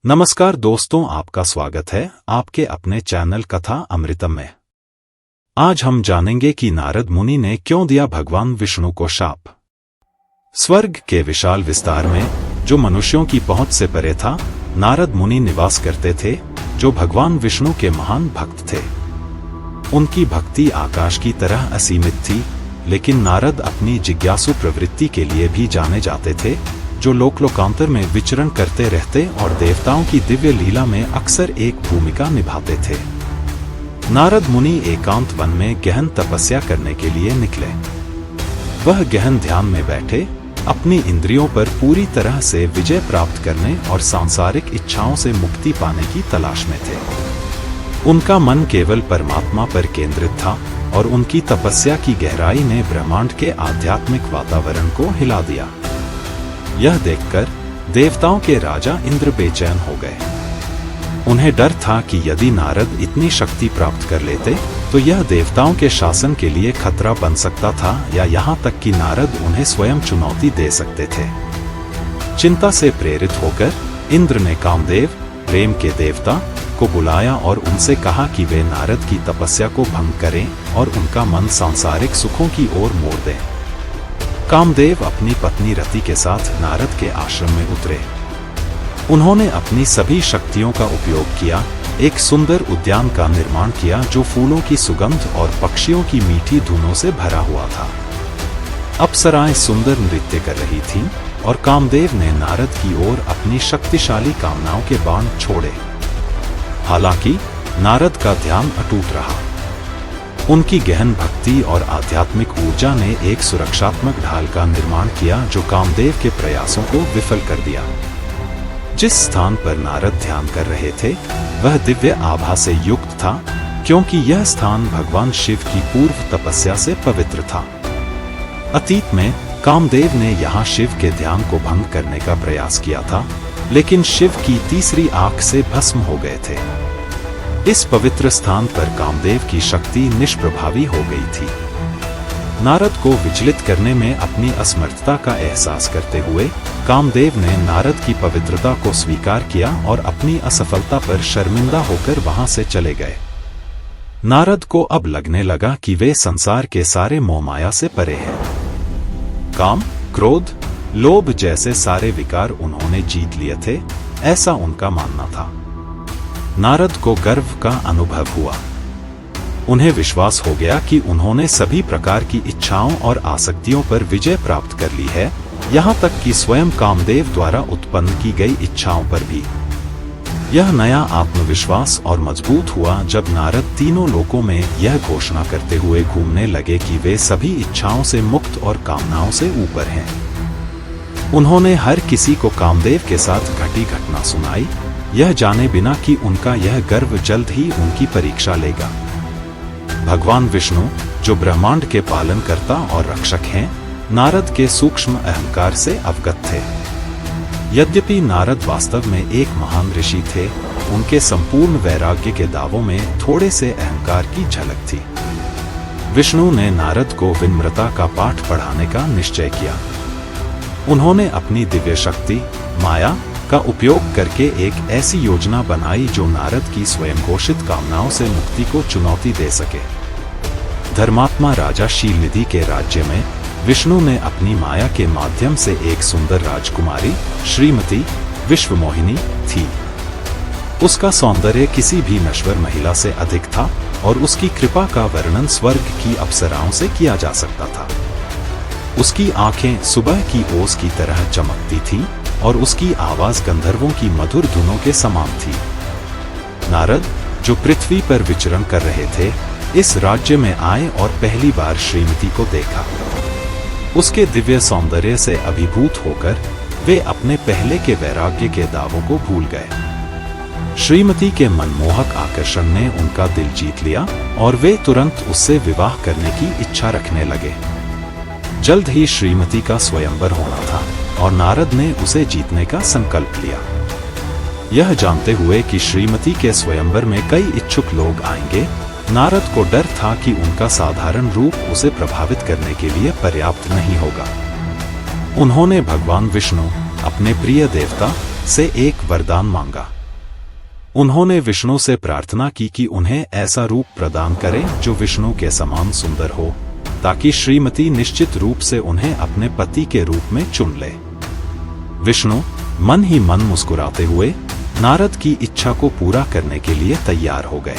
नमस्कार दोस्तों, आपका स्वागत है आपके अपने चैनल कथा अमृतम में। आज हम जानेंगे कि नारद मुनि ने क्यों दिया भगवान विष्णु को शाप। स्वर्ग के विशाल विस्तार में, जो मनुष्यों की पहुंच से परे था, नारद मुनि निवास करते थे, जो भगवान विष्णु के महान भक्त थे। उनकी भक्ति आकाश की तरह असीमित थी, लेकिन नारद अपनी जिज्ञासु प्रवृत्ति के लिए भी जाने जाते थे, जो लोकांतर में विचरण करते रहते और देवताओं की दिव्य लीला में अक्सर एक भूमिका निभाते थे। नारद मुनि एकांत वन में गहन तपस्या करने के लिए निकले। वह गहन ध्यान में बैठे, अपनी इंद्रियों पर पूरी तरह से विजय प्राप्त करने और सांसारिक इच्छाओं से मुक्ति पाने की तलाश में थे। उनका मन केवल परमात्मा पर केंद्रित था और उनकी तपस्या की गहराई ने ब्रह्मांड के आध्यात्मिक वातावरण को हिला दिया। यह देखकर देवताओं के राजा इंद्र बेचैन हो गए। उन्हें डर था कि यदि नारद इतनी शक्ति प्राप्त कर लेते तो यह देवताओं के शासन के लिए खतरा बन सकता था, या यहाँ तक कि नारद उन्हें स्वयं चुनौती दे सकते थे। चिंता से प्रेरित होकर इंद्र ने कामदेव, प्रेम के देवता, को बुलाया और उनसे कहा कि वे नारद की तपस्या को भंग करें और उनका मन सांसारिक सुखों की ओर मोड़ दें। कामदेव अपनी पत्नी रति के साथ नारद के आश्रम में उतरे। उन्होंने अपनी सभी शक्तियों का उपयोग किया, एक सुंदर उद्यान का निर्माण किया जो फूलों की सुगंध और पक्षियों की मीठी धुनों से भरा हुआ था। अप्सराएं सुंदर नृत्य कर रही थीं और कामदेव ने नारद की ओर अपनी शक्तिशाली कामनाओं के बाण छोड़े। हालांकि नारद का ध्यान अटूट रहा। उनकी गहन भक्ति और आध्यात्मिक ऊर्जा ने एक सुरक्षात्मक ढाल का निर्माण किया जो कामदेव के प्रयासों को विफल कर दिया। जिस स्थान पर नारद ध्यान कर रहे थे वह दिव्य आभा से युक्त था, क्योंकि यह स्थान भगवान शिव की पूर्व तपस्या से पवित्र था। अतीत में कामदेव ने यहाँ शिव के ध्यान को भंग करने का प्रयास किया था, लेकिन शिव की तीसरी आंख से भस्म हो गए थे। इस पवित्र स्थान पर कामदेव की शक्ति निष्प्रभावी हो गई थी। नारद को विचलित करने में अपनी असमर्थता का एहसास करते हुए कामदेव ने नारद की पवित्रता को स्वीकार किया और अपनी असफलता पर शर्मिंदा होकर वहां से चले गए। नारद को अब लगने लगा कि वे संसार के सारे मोहमाया से परे हैं। काम, क्रोध, लोभ जैसे सारे विकार उन्होंने जीत लिए थे, ऐसा उनका मानना था। नारद को गर्व का अनुभव हुआ। उन्हें विश्वास हो गया कि उन्होंने सभी प्रकार की इच्छाओं और आसक्तियों पर विजय प्राप्त कर ली है, यहाँ तक कि स्वयं कामदेव द्वारा उत्पन्न की गई इच्छाओं पर भी। यह नया आत्मविश्वास और मजबूत हुआ जब नारद तीनों लोकों में यह घोषणा करते हुए घूमने लगे कि वे सभी इच्छाओं से मुक्त और कामनाओं से ऊपर हैं। उन्होंने हर किसी को कामदेव के साथ घटी घटना सुनाई, यह जाने बिना कि उनका यह गर्व जल्द ही उनकी परीक्षा लेगा। भगवान विष्णु, जो ब्रह्मांड के पालनकर्ता और रक्षक हैं, नारद के सूक्ष्म अहंकार से अवगत थे। यद्यपि नारद वास्तव में एक महान ऋषि थे, उनके संपूर्ण वैराग्य के दावों में थोड़े से अहंकार की झलक थी। विष्णु ने नारद को विनम्रता का पाठ पढ़ाने का निश्चय किया। उन्होंने अपनी दिव्य शक्ति, माया का उपयोग करके एक ऐसी योजना बनाई जो नारद की स्वयं घोषित कामनाओं से मुक्ति को चुनौती दे सके। धर्मात्मा राजा शीलनिधि के राज्य में विष्णु ने अपनी माया के माध्यम से एक सुंदर राजकुमारी, श्रीमती विश्वमोहिनी थी। उसका सौंदर्य किसी भी नश्वर महिला से अधिक था और उसकी कृपा का वर्णन स्वर्ग की अप्सराओं से किया जा सकता था। उसकी आंखें सुबह की ओस की तरह चमकती थीं और उसकी आवाज गंधर्वों की मधुर धुनों के समान थी। नारद, जो पृथ्वी पर विचरण कर रहे थे, इस राज्य में आए और पहली बार श्रीमती को देखा। उसके दिव्य सौंदर्य से अभिभूत होकर वे अपने पहले के वैराग्य के दावों को भूल गए। श्रीमती के मनमोहक आकर्षण ने उनका दिल जीत लिया और वे तुरंत उससे विवाह करने की इच्छा रखने लगे। जल्द ही श्रीमती का स्वयंवर होना था और नारद ने उसे जीतने का संकल्प लिया। यह जानते हुए कि श्रीमती के स्वयंवर में कई इच्छुक लोग आएंगे, नारद को डर था कि उनका साधारण रूप उसे प्रभावित करने के लिए पर्याप्त नहीं होगा। उन्होंने भगवान विष्णु, अपने प्रिय देवता, से एक वरदान मांगा। उन्होंने विष्णु से प्रार्थना की कि उन्हें ऐसा रूप प्रदान करें जो विष्णु के समान सुंदर हो, ताकि श्रीमती निश्चित रूप से उन्हें अपने पति के रूप में चुन ले। विष्णु मन ही मन मुस्कुराते हुए नारद की इच्छा को पूरा करने के लिए तैयार हो गए।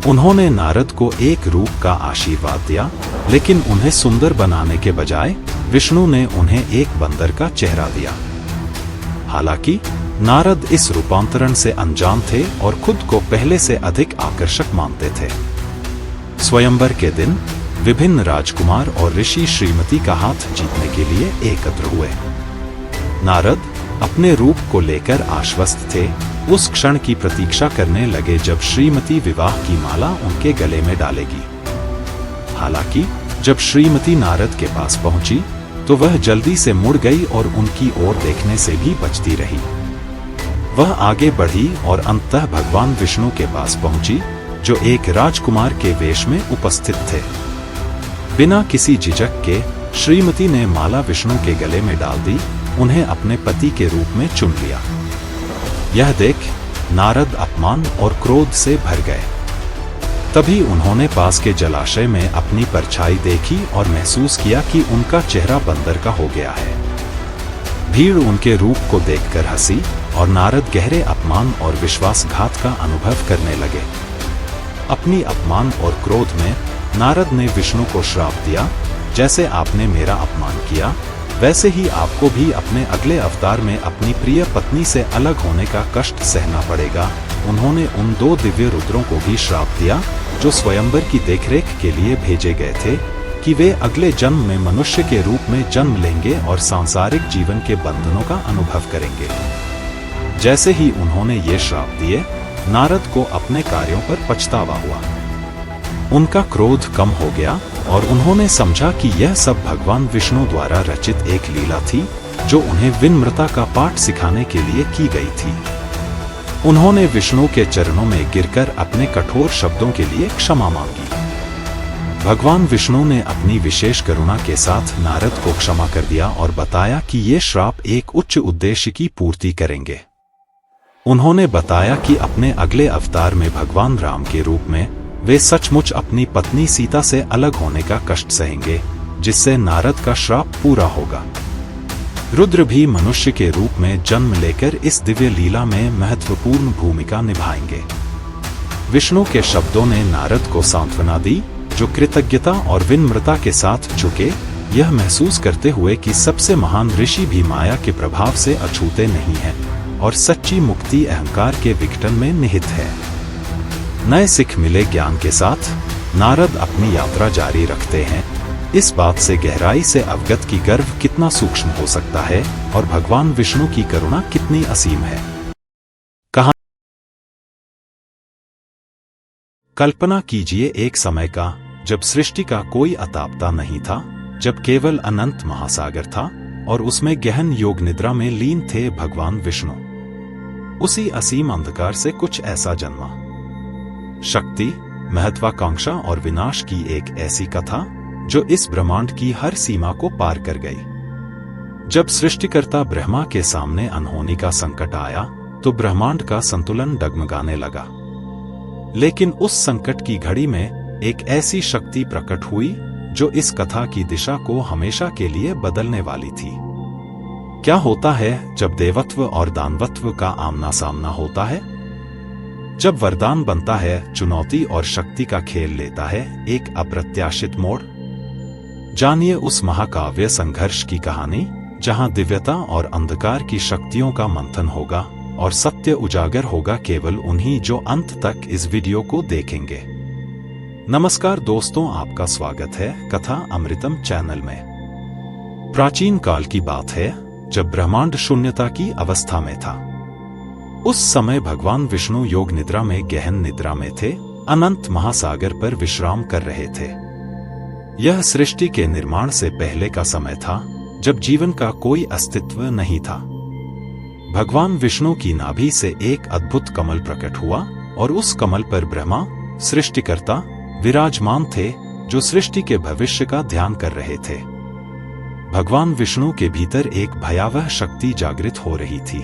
उन्होंने नारद को एक रूप का आशीर्वाद दिया, लेकिन उन्हें सुंदर बनाने के बजाय विष्णु ने उन्हें एक बंदर का चेहरा दिया। हालांकि नारद इस रूपांतरण से अनजान थे और खुद को पहले से अधिक आकर्षक मानते थे। स्वयंवर के दिन विभिन्न राजकुमार और ऋषि श्रीमती का हाथ जीतने के लिए एकत्र हुए। नारद अपने रूप को लेकर आश्वस्त थे, उस क्षण की प्रतीक्षा करने लगे जब श्रीमती विवाह की माला उनके गले में डालेगी। हालांकि जब श्रीमती नारद के पास पहुंची तो वह जल्दी से मुड़ गई और उनकी ओर देखने से भी बचती रही। वह आगे बढ़ी और अंततः भगवान विष्णु के पास पहुंची, जो एक राजकुमार के वेश में उपस्थित थे। बिना किसी झिझक के श्रीमती ने माला विष्णु के गले में डाल दी, उन्हें अपने पति के रूप में चुन लिया। यह देख नारद अपमान और क्रोध से भर गए। तभी उन्होंने पास के जलाशय में अपनी परछाई देखी और महसूस किया कि उनका चेहरा बंदर का हो गया है। भीड़ उनके रूप को देखकर हंसी और नारद गहरे अपमान और विश्वासघात का अनुभव करने लगे। अपनी अपमान और क्रोध में नारद ने विष्णु को श्राप दिया, जैसे आपने मेरा अपमान किया, वैसे ही आपको भी अपने अगले अवतार में अपनी प्रिय पत्नी से अलग होने का कष्ट सहना पड़ेगा। उन्होंने उन 2 दिव्य रुद्रों को भी श्राप दिया, जो स्वयंवर की देखरेख के लिए भेजे गए थे, कि वे अगले जन्म में मनुष्य के रूप में जन्म लेंगे और सांसारिक जीवन के बंधनों का अनुभव करेंगे। जैसे ही उन्होंने ये श्राप दिए, नारद को अपने कार्यों पर पछतावा हुआ। उनका क्रोध कम हो गया और उन्होंने समझा कि यह सब भगवान विष्णु द्वारा रचित एक लीला थी, जो उन्हें विनम्रता का पाठ सिखाने के लिए की गई थी। उन्होंने विष्णु के चरणों में गिरकर अपने कठोर शब्दों के लिए क्षमा मांगी। भगवान विष्णु ने अपनी विशेष करुणा के साथ नारद को क्षमा कर दिया और बताया कि ये श्राप एक उच्च उद्देश्य की पूर्ति करेंगे। उन्होंने बताया कि अपने अगले अवतार में भगवान राम के रूप में वे सचमुच अपनी पत्नी सीता से अलग होने का कष्ट सहेंगे, जिससे नारद का श्राप पूरा होगा। रुद्र भी मनुष्य के रूप में जन्म लेकर इस दिव्य लीला में महत्वपूर्ण भूमिका निभाएंगे। विष्णु के शब्दों ने नारद को सांत्वना दी, जो कृतज्ञता और विनम्रता के साथ झुके, यह महसूस करते हुए कि सबसे महान ऋषि भी माया के प्रभाव से अछूते नहीं हैं और सच्ची मुक्ति अहंकार के विघटन में निहित है। नए सिख मिले ज्ञान के साथ नारद अपनी यात्रा जारी रखते हैं, इस बात से गहराई से अवगत कि गर्व कितना सूक्ष्म हो सकता है और भगवान विष्णु की करुणा कितनी असीम है। कल्पना कीजिए एक समय का जब सृष्टि का कोई अतापता नहीं था, जब केवल अनंत महासागर था और उसमें गहन योग निद्रा में लीन थे भगवान विष्णु। उसी असीम अंधकार से कुछ ऐसा जन्मा। शक्ति, महत्वाकांक्षा और विनाश की एक ऐसी कथा जो इस ब्रह्मांड की हर सीमा को पार कर गई। जब सृष्टिकर्ता ब्रह्मा के सामने अनहोनी का संकट आया तो ब्रह्मांड का संतुलन डगमगाने लगा। लेकिन उस संकट की घड़ी में एक ऐसी शक्ति प्रकट हुई जो इस कथा की दिशा को हमेशा के लिए बदलने वाली थी। क्या होता है जब देवत्व और दानवत्व का आमना सामना होता है? जब वरदान बनता है, चुनौती और शक्ति का खेल लेता है एक अप्रत्याशित मोड़। जानिए उस महाकाव्य संघर्ष की कहानी, जहां दिव्यता और अंधकार की शक्तियों का मंथन होगा और सत्य उजागर होगा केवल उन्हीं जो अंत तक इस वीडियो को देखेंगे। नमस्कार दोस्तों, आपका स्वागत है कथा अमृतम चैनल में। प्राचीन काल की बात है जब ब्रह्मांड शून्यता की अवस्था में था। उस समय भगवान विष्णु योग निद्रा में गहन निद्रा में थे, अनंत महासागर पर विश्राम कर रहे थे। यह सृष्टि के निर्माण से पहले का समय था, जब जीवन का कोई अस्तित्व नहीं था। भगवान विष्णु की नाभि से एक अद्भुत कमल प्रकट हुआ और उस कमल पर ब्रह्मा, सृष्टिकर्ता, विराजमान थे, जो सृष्टि के भविष्य का ध्यान कर रहे थे। भगवान विष्णु के भीतर एक भयावह शक्ति जागृत हो रही थी।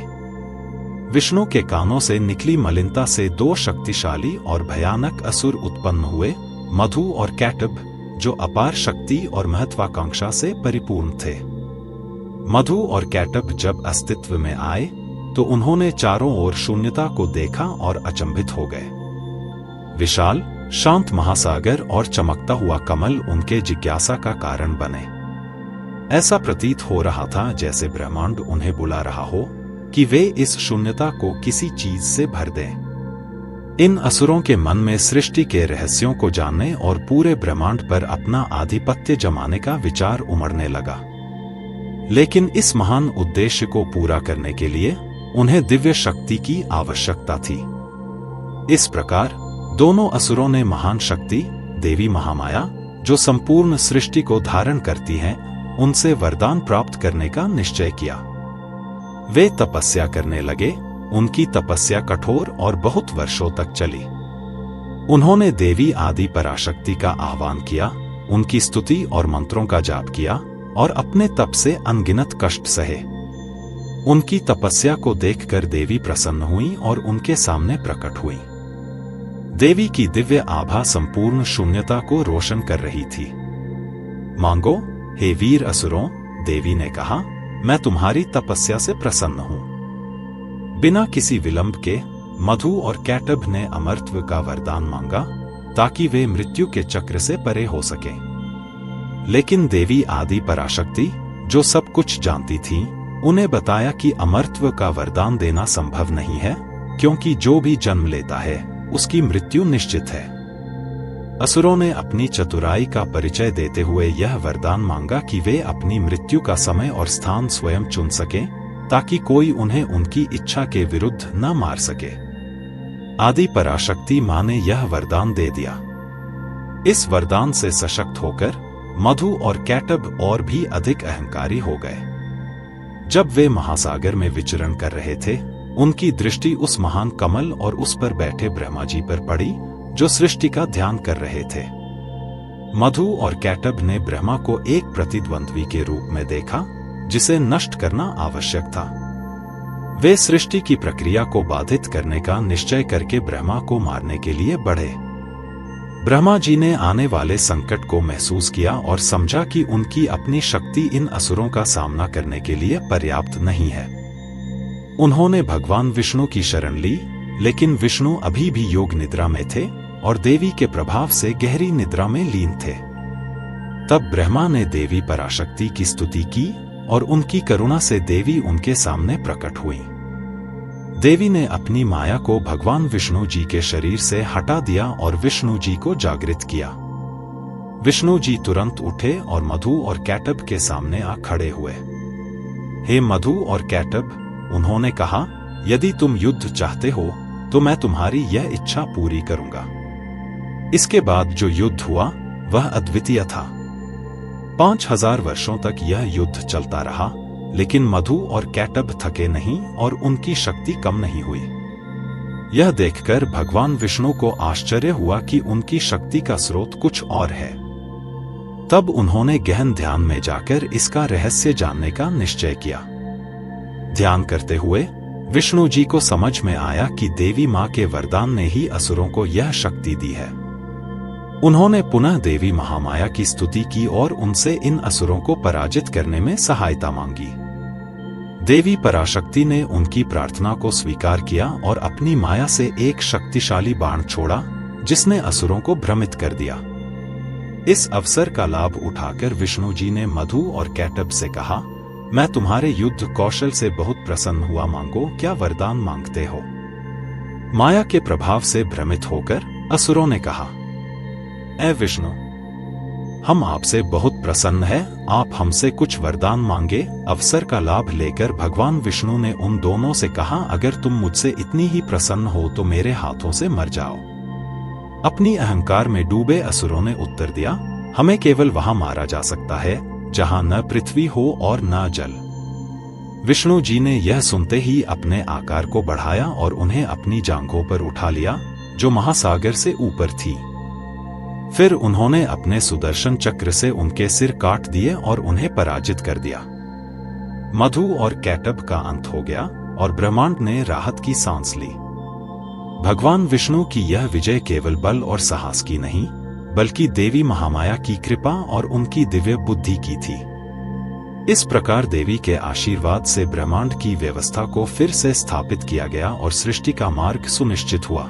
विष्णु के कानों से निकली मलिनता से दो शक्तिशाली और भयानक असुर उत्पन्न हुए, मधु और कैटब, जो अपार शक्ति और महत्वाकांक्षा से परिपूर्ण थे। मधु और कैटब जब अस्तित्व में आए तो उन्होंने चारों ओर शून्यता को देखा और अचंभित हो गए। विशाल, शांत महासागर और चमकता हुआ कमल उनके जिज्ञासा का कारण बने। ऐसा प्रतीत हो रहा था जैसे ब्रह्मांड उन्हें बुला रहा हो कि वे इस शून्यता को किसी चीज से भर दें। इन असुरों के मन में सृष्टि के रहस्यों को जानने और पूरे ब्रह्मांड पर अपना आधिपत्य जमाने का विचार उमड़ने लगा। लेकिन इस महान उद्देश्य को पूरा करने के लिए उन्हें दिव्य शक्ति की आवश्यकता थी। इस प्रकार दोनों असुरों ने महान शक्ति, देवी महामाया, जो संपूर्ण सृष्टि को धारण करती हैं, उनसे वरदान प्राप्त करने का निश्चय किया। वे तपस्या करने लगे। उनकी तपस्या कठोर और बहुत वर्षों तक चली। उन्होंने देवी आदि पराशक्ति का आह्वान किया, उनकी स्तुति और मंत्रों का जाप किया और अपने तप से अनगिनत कष्ट सहे। उनकी तपस्या को देखकर देवी प्रसन्न हुई और उनके सामने प्रकट हुई। देवी की दिव्य आभा संपूर्ण शून्यता को रोशन कर रही थी। मांगो, हे वीर असुरों, देवी ने कहा, मैं तुम्हारी तपस्या से प्रसन्न हूं। बिना किसी विलंब के मधु और कैटब ने अमरत्व का वरदान मांगा ताकि वे मृत्यु के चक्र से परे हो सकें। लेकिन देवी आदि पराशक्ति, जो सब कुछ जानती थीं, उन्हें बताया कि अमरत्व का वरदान देना संभव नहीं है, क्योंकि जो भी जन्म लेता है उसकी मृत्यु निश्चित है। असुरों ने अपनी चतुराई का परिचय देते हुए यह वरदान मांगा कि वे अपनी मृत्यु का समय और स्थान स्वयं चुन सकें, ताकि कोई उन्हें उनकी इच्छा के विरुद्ध न मार सके। आदि पराशक्ति मां ने यह वरदान दे दिया। इस वरदान से सशक्त होकर मधु और कैटब और भी अधिक अहंकारी हो गए। जब वे महासागर में विचरण कर रहे थे, उनकी दृष्टि उस महान कमल और उस पर बैठे ब्रह्मा जी पर पड़ी, जो सृष्टि का ध्यान कर रहे थे। मधु और कैटब ने ब्रह्मा को एक प्रतिद्वंद्वी के रूप में देखा, जिसे नष्ट करना आवश्यक था। वे सृष्टि की प्रक्रिया को बाधित करने का निश्चय करके ब्रह्मा को मारने के लिए बढ़े। ब्रह्मा जी ने आने वाले संकट को महसूस किया और समझा कि उनकी अपनी शक्ति इन असुरों का सामना करने के लिए पर्याप्त नहीं है। उन्होंने भगवान विष्णु की शरण ली, लेकिन विष्णु अभी भी योग निद्रा में थे और देवी के प्रभाव से गहरी निद्रा में लीन थे। तब ब्रह्मा ने देवी पराशक्ति की स्तुति की और उनकी करुणा से देवी उनके सामने प्रकट हुई। देवी ने अपनी माया को भगवान विष्णु जी के शरीर से हटा दिया और विष्णु जी को जागृत किया। विष्णु जी तुरंत उठे और मधु और कैटब के सामने आ खड़े हुए। हे मधु और कैटब, उन्होंने कहा, यदि तुम युद्ध चाहते हो तो मैं तुम्हारी यह इच्छा पूरी करूंगा। इसके बाद जो युद्ध हुआ वह अद्वितीय था। 5000 वर्षों तक यह युद्ध चलता रहा, लेकिन मधु और कैटब थके नहीं और उनकी शक्ति कम नहीं हुई। यह देखकर भगवान विष्णु को आश्चर्य हुआ कि उनकी शक्ति का स्रोत कुछ और है। तब उन्होंने गहन ध्यान में जाकर इसका रहस्य जानने का निश्चय किया। ध्यान करते हुए विष्णु जी को समझ में आया कि देवी मां के वरदान ने ही असुरों को यह शक्ति दी है। उन्होंने पुनः देवी महामाया की स्तुति की और उनसे इन असुरों को पराजित करने में सहायता मांगी। देवी पराशक्ति ने उनकी प्रार्थना को स्वीकार किया और अपनी माया से एक शक्तिशाली बाण छोड़ा, जिसने असुरों को भ्रमित कर दिया। इस अवसर का लाभ उठाकर विष्णु जी ने मधु और कैटब से कहा, मैं तुम्हारे युद्ध कौशल से बहुत प्रसन्न हुआ, मांगो, क्या वरदान मांगते हो? माया के प्रभाव से भ्रमित होकर असुरों ने कहा, ऐ विष्णु, हम आपसे बहुत प्रसन्न हैं, आप हमसे कुछ वरदान मांगे। अवसर का लाभ लेकर भगवान विष्णु ने उन दोनों से कहा, अगर तुम मुझसे इतनी ही प्रसन्न हो तो मेरे हाथों से मर जाओ। अपनी अहंकार में डूबे असुरों ने उत्तर दिया, हमें केवल वहां मारा जा सकता है जहां न पृथ्वी हो और न जल। विष्णु जी ने यह सुनते ही अपने आकार को बढ़ाया और उन्हें अपनी जांघों पर उठा लिया, जो महासागर से ऊपर थी। फिर उन्होंने अपने सुदर्शन चक्र से उनके सिर काट दिए और उन्हें पराजित कर दिया। मधु और कैटब का अंत हो गया और ब्रह्मांड ने राहत की सांस ली। भगवान विष्णु की यह विजय केवल बल और साहस की नहीं, बल्कि देवी महामाया की कृपा और उनकी दिव्य बुद्धि की थी। इस प्रकार देवी के आशीर्वाद से ब्रह्मांड की व्यवस्था को फिर से स्थापित किया गया और सृष्टि का मार्ग सुनिश्चित हुआ।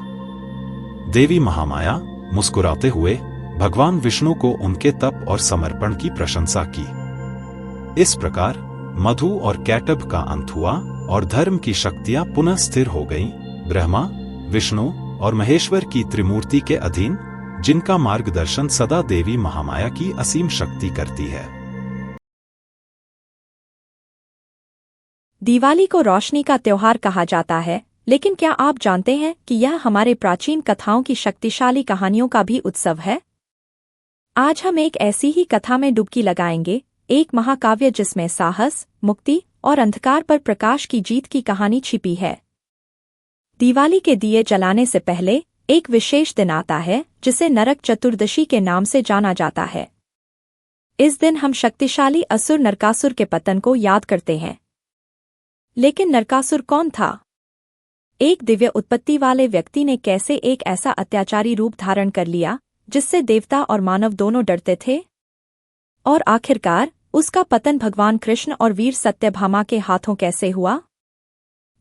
देवी महामाया मुस्कुराते हुए भगवान विष्णु को उनके तप और समर्पण की प्रशंसा की। इस प्रकार मधु और कैटभ का अंत हुआ और धर्म की शक्तियां पुनः स्थिर हो गईं, ब्रह्मा, विष्णु और महेश्वर की त्रिमूर्ति के अधीन, जिनका मार्गदर्शन सदा देवी महामाया की असीम शक्ति करती है। दिवाली को रोशनी का त्योहार कहा जाता है, लेकिन क्या आप जानते हैं कि यह हमारे प्राचीन कथाओं की शक्तिशाली कहानियों का भी उत्सव है? आज हम एक ऐसी ही कथा में डुबकी लगाएंगे, एक महाकाव्य जिसमें साहस, मुक्ति और अंधकार पर प्रकाश की जीत की कहानी छिपी है। दिवाली के दिए जलाने से पहले एक विशेष दिन आता है जिसे नरक चतुर्दशी के नाम से जाना जाता है। इस दिन हम शक्तिशाली असुर नरकासुर के पतन को याद करते हैं। लेकिन नरकासुर कौन था? एक दिव्य उत्पत्ति वाले व्यक्ति ने कैसे एक ऐसा अत्याचारी रूप धारण कर लिया जिससे देवता और मानव दोनों डरते थे? और आखिरकार उसका पतन भगवान कृष्ण और वीर सत्यभामा के हाथों कैसे हुआ?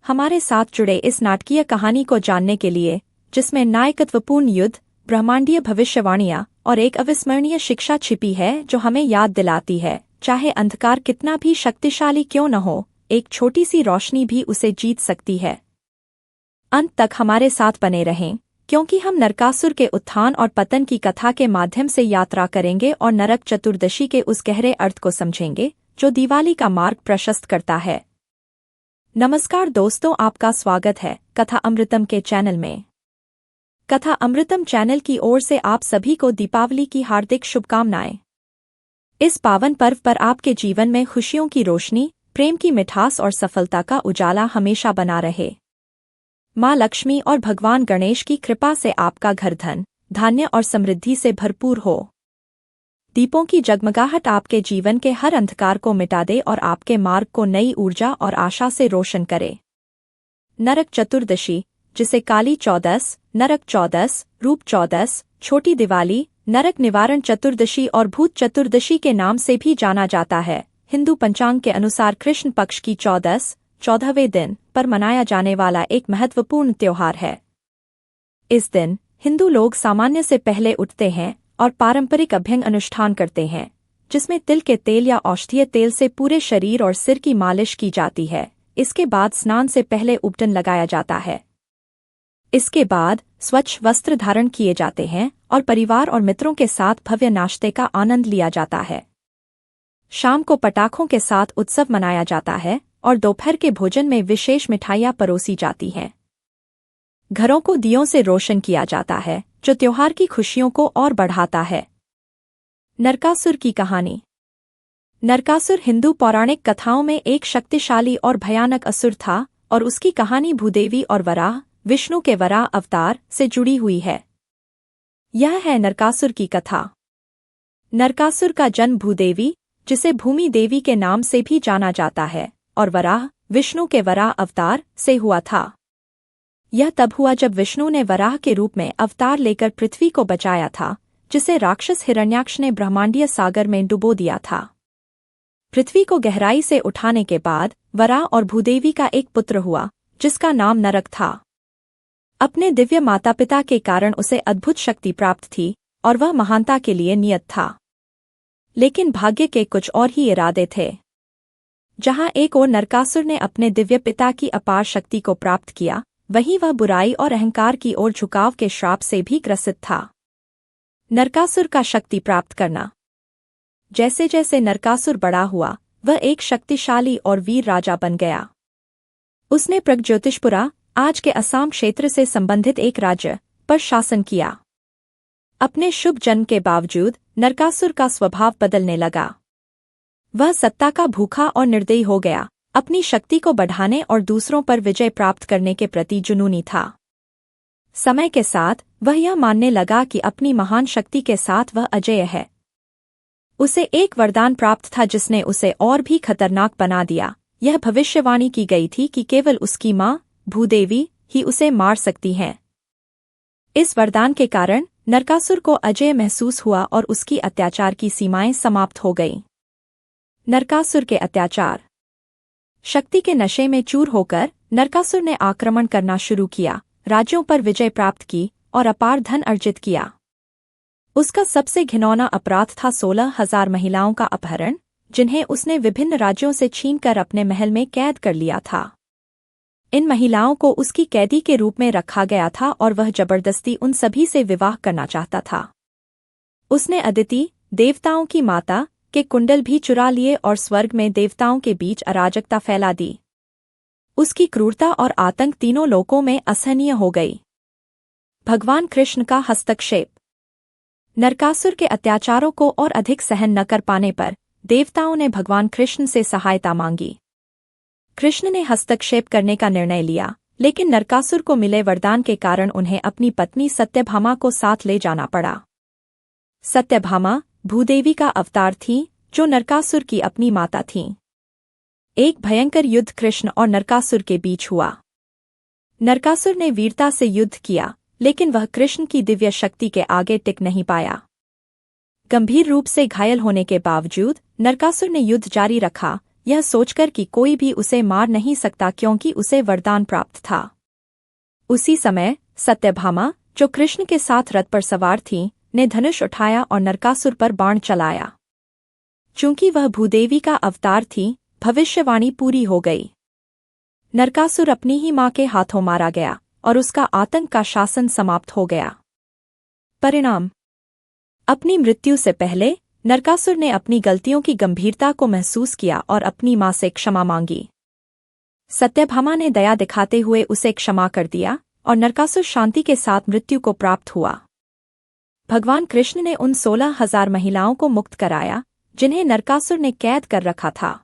हमारे साथ जुड़े इस नाटकीय कहानी को जानने के लिए, जिसमें नायकत्वपूर्ण युद्ध, ब्रह्मांडीय भविष्यवाणियां और एक अविस्मरणीय शिक्षा छिपी है जो हमें याद दिलाती है, चाहे अंधकार कितना भी शक्तिशाली क्यों न हो, एक छोटी सी रोशनी भी उसे जीत सकती है। अंत तक हमारे साथ बने रहें, क्योंकि हम नरकासुर के उत्थान और पतन की कथा के माध्यम से यात्रा करेंगे और नरक चतुर्दशी के उस गहरे अर्थ को समझेंगे जो दिवाली का मार्ग प्रशस्त करता है। नमस्कार दोस्तों, आपका स्वागत है कथा अमृतम के चैनल में। कथा अमृतम चैनल की ओर से आप सभी को दीपावली की हार्दिक शुभकामनाएं। इस पावन पर्व पर आपके जीवन में खुशियों की रोशनी, प्रेम की मिठास और सफलता का उजाला हमेशा बना रहे। माँ लक्ष्मी और भगवान गणेश की कृपा से आपका घर धन, धान्य और समृद्धि से भरपूर हो। दीपों की जगमगाहट आपके जीवन के हर अंधकार को मिटा दे और आपके मार्ग को नई ऊर्जा और आशा से रोशन करे। नरक चतुर्दशी, जिसे काली चौदस, नरक चौदस, रूप चौदस, छोटी दिवाली, नरक निवारण चतुर्दशी और भूत चतुर्दशी के नाम से भी जाना जाता है, हिंदू पंचांग के अनुसार कृष्ण पक्ष की चौदस, 14वें दिन पर मनाया जाने वाला एक महत्वपूर्ण त्योहार है। इस दिन हिंदू लोग सामान्य से पहले उठते हैं और पारंपरिक अभ्यंग अनुष्ठान करते हैं, जिसमें तिल के तेल या औषधीय तेल से पूरे शरीर और सिर की मालिश की जाती है। इसके बाद स्नान से पहले उपटन लगाया जाता है। इसके बाद स्वच्छ वस्त्र धारण किए जाते हैं और परिवार और मित्रों के साथ भव्य नाश्ते का आनंद लिया जाता है। शाम को पटाखों के साथ उत्सव मनाया जाता है और दोपहर के भोजन में विशेष मिठाइयाँ परोसी जाती हैं। घरों को दियों से रोशन किया जाता है, जो त्योहार की खुशियों को और बढ़ाता है। नरकासुर की कहानी। नरकासुर हिंदू पौराणिक कथाओं में एक शक्तिशाली और भयानक असुर था और उसकी कहानी भूदेवी और वराह, विष्णु के वराह अवतार से जुड़ी हुई है। यह है नरकासुर की कथा। नरकासुर का जन्म भूदेवी, जिसे भूमि देवी के नाम से भी जाना जाता है, और वराह, विष्णु के वराह अवतार से हुआ था। यह तब हुआ जब विष्णु ने वराह के रूप में अवतार लेकर पृथ्वी को बचाया था, जिसे राक्षस हिरण्याक्ष ने ब्रह्मांडीय सागर में डुबो दिया था। पृथ्वी को गहराई से उठाने के बाद वराह और भूदेवी का एक पुत्र हुआ, जिसका नाम नरक था। अपने दिव्य माता पिता के कारण उसे अद्भुत शक्ति प्राप्त थी और वह महानता के लिए नियत था। लेकिन भाग्य के कुछ और ही इरादे थे। जहां एक ओर नरकासुर ने अपने दिव्य पिता की अपार शक्ति को प्राप्त किया, वहीं वह बुराई और अहंकार की ओर झुकाव के श्राप से भी ग्रसित था। नरकासुर का शक्ति प्राप्त करना। जैसे जैसे नरकासुर बड़ा हुआ, वह एक शक्तिशाली और वीर राजा बन गया। उसने प्रगज्योतिषपुरा, आज के असम क्षेत्र से संबंधित एक राज्य पर शासन किया। अपने शुभ जन्म के बावजूद नरकासुर का स्वभाव बदलने लगा। वह सत्ता का भूखा और निर्दयी हो गया, अपनी शक्ति को बढ़ाने और दूसरों पर विजय प्राप्त करने के प्रति जुनूनी था। समय के साथ वह यह मानने लगा कि अपनी महान शक्ति के साथ वह अजेय है। उसे एक वरदान प्राप्त था जिसने उसे और भी खतरनाक बना दिया, यह भविष्यवाणी की गई थी कि केवल उसकी माँ भूदेवी ही उसे मार सकती हैं। इस वरदान के कारण नरकासुर को अजेय महसूस हुआ और उसकी अत्याचार की सीमाएं समाप्त हो गईं। नरकासुर के अत्याचार। शक्ति के नशे में चूर होकर नरकासुर ने आक्रमण करना शुरू किया, राज्यों पर विजय प्राप्त की और अपार धन अर्जित किया। उसका सबसे घिनौना अपराध था 16,000 महिलाओं का अपहरण, जिन्हें उसने विभिन्न राज्यों से छीनकर अपने महल में कैद कर लिया था। इन महिलाओं को उसकी कैदी के रूप में रखा गया था और वह जबरदस्ती उन सभी से विवाह करना चाहता था। उसने अदिति, देवताओं की माता, के कुंडल भी चुरा लिए और स्वर्ग में देवताओं के बीच अराजकता फैला दी। उसकी क्रूरता और आतंक तीनों लोकों में असहनीय हो गई। भगवान कृष्ण का हस्तक्षेप। नरकासुर के अत्याचारों को और अधिक सहन न कर पाने पर देवताओं ने भगवान कृष्ण से सहायता मांगी। कृष्ण ने हस्तक्षेप करने का निर्णय लिया, लेकिन नरकासुर को मिले वरदान के कारण उन्हें अपनी पत्नी सत्यभामा को साथ ले जाना पड़ा। सत्यभामा भूदेवी का अवतार थी, जो नरकासुर की अपनी माता थीं। एक भयंकर युद्ध कृष्ण और नरकासुर के बीच हुआ। नरकासुर ने वीरता से युद्ध किया, लेकिन वह कृष्ण की दिव्य शक्ति के आगे टिक नहीं पाया। गंभीर रूप से घायल होने के बावजूद नरकासुर ने युद्ध जारी रखा, यह सोचकर कि कोई भी उसे मार नहीं सकता क्योंकि उसे वरदान प्राप्त था। उसी समय सत्यभामा, जो कृष्ण के साथ रथ पर सवार थी, ने धनुष उठाया और नरकासुर पर बाण चलाया। चूंकि वह भूदेवी का अवतार थी, भविष्यवाणी पूरी हो गई। नरकासुर अपनी ही मां के हाथों मारा गया और उसका आतंक का शासन समाप्त हो गया। परिणाम। अपनी मृत्यु से पहले नरकासुर ने अपनी गलतियों की गंभीरता को महसूस किया और अपनी मां से क्षमा मांगी। सत्यभामा ने दया दिखाते हुए उसे क्षमा कर दिया और नरकासुर शांति के साथ मृत्यु को प्राप्त हुआ। भगवान कृष्ण ने उन 16,000 महिलाओं को मुक्त कराया, जिन्हें नरकासुर ने कैद कर रखा था।